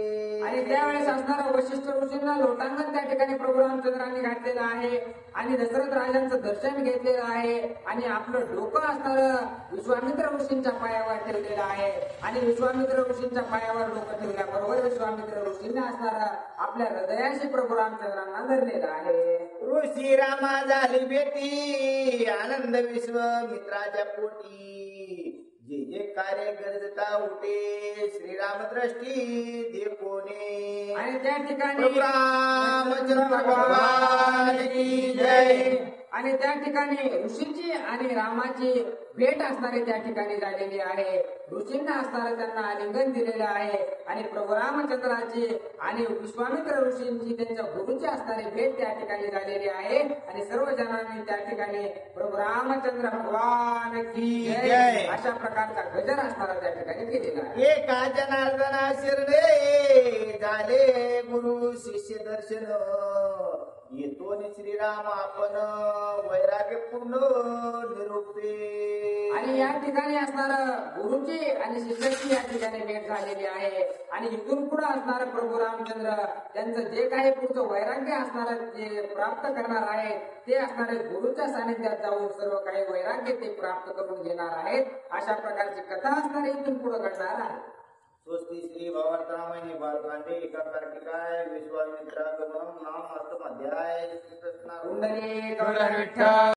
[SPEAKER 3] आणि त्यावेळेस असणारा वशिष्ठ ऋषींना लोटांगण त्या ठिकाणी प्रभू रामचंद्रांनी घातलेलं आहे आणि दशरथ राजांचं दर्शन घेतलेलं आहे आणि आपलं डोकं असणारं विश्वामित्र ऋषींच्या पायावर ठेवलेलं आहे आणि विश्वामित्र ऋषींच्या पायावर डोकं ठेवल्याबरोबर विश्वामित्र ऋषींनी असणारं आपल्या हृदयाशी प्रभू रामचंद्रांना धरलेलं आहे.
[SPEAKER 1] ऋषी रामा झाली भेटी आनंद विश्वमित्राच्या पोटी. जे जे कार्य गरजता उठे श्रीराम दृष्टी दे कोणे.
[SPEAKER 3] आणि त्या ठिकाणी
[SPEAKER 1] प्रभू रामचंद्र भगवान की जय.
[SPEAKER 3] आणि त्या ठिकाणी ऋषीची आणि रामाची भेट असणारी त्या ठिकाणी झालेली आहे. ऋषींना असणारं त्यांना आलिंगन दिलेलं आहे आणि प्रभू रामचंद्राची आणि विश्वामित्र ऋषींची त्यांच्या गुरुची असणारी भेट त्या ठिकाणी झालेली आहे आणि सर्व जणांनी त्या ठिकाणी प्रभू रामचंद्र भगवान की जय अशा प्रकारचा गजर असणारा त्या ठिकाणी केलेला आहे.
[SPEAKER 1] एका जनार्दना शिरले झाले गुरु शिष्य दर्शन येतो श्रीराम आपण वैराग्य पूर्ण निरुक्ते.
[SPEAKER 3] आणि या ठिकाणी असणार गुरुची आणि शिष्याची या ठिकाणी भेट झालेली आहे आणि इथून पुढे असणार प्रभू रामचंद्र त्यांचं जे काही पुढचं वैराग्य असणार जे प्राप्त करणार आहे ते असणारे गुरुच्या सानिध्यात जाऊन सर्व काही वैराग्य ते प्राप्त करून घेणार आहेत. अशा प्रकारची कथा असणार इथून पुढे घडणार आहे.
[SPEAKER 1] स्वस्ति श्री भगवंतरामायणी बालकांडे एका कार्तिकाय विश्वामित्रागमन नाम अष्टम अध्याय श्री कृष्ण
[SPEAKER 3] कुंडली गौर विठ्ठल.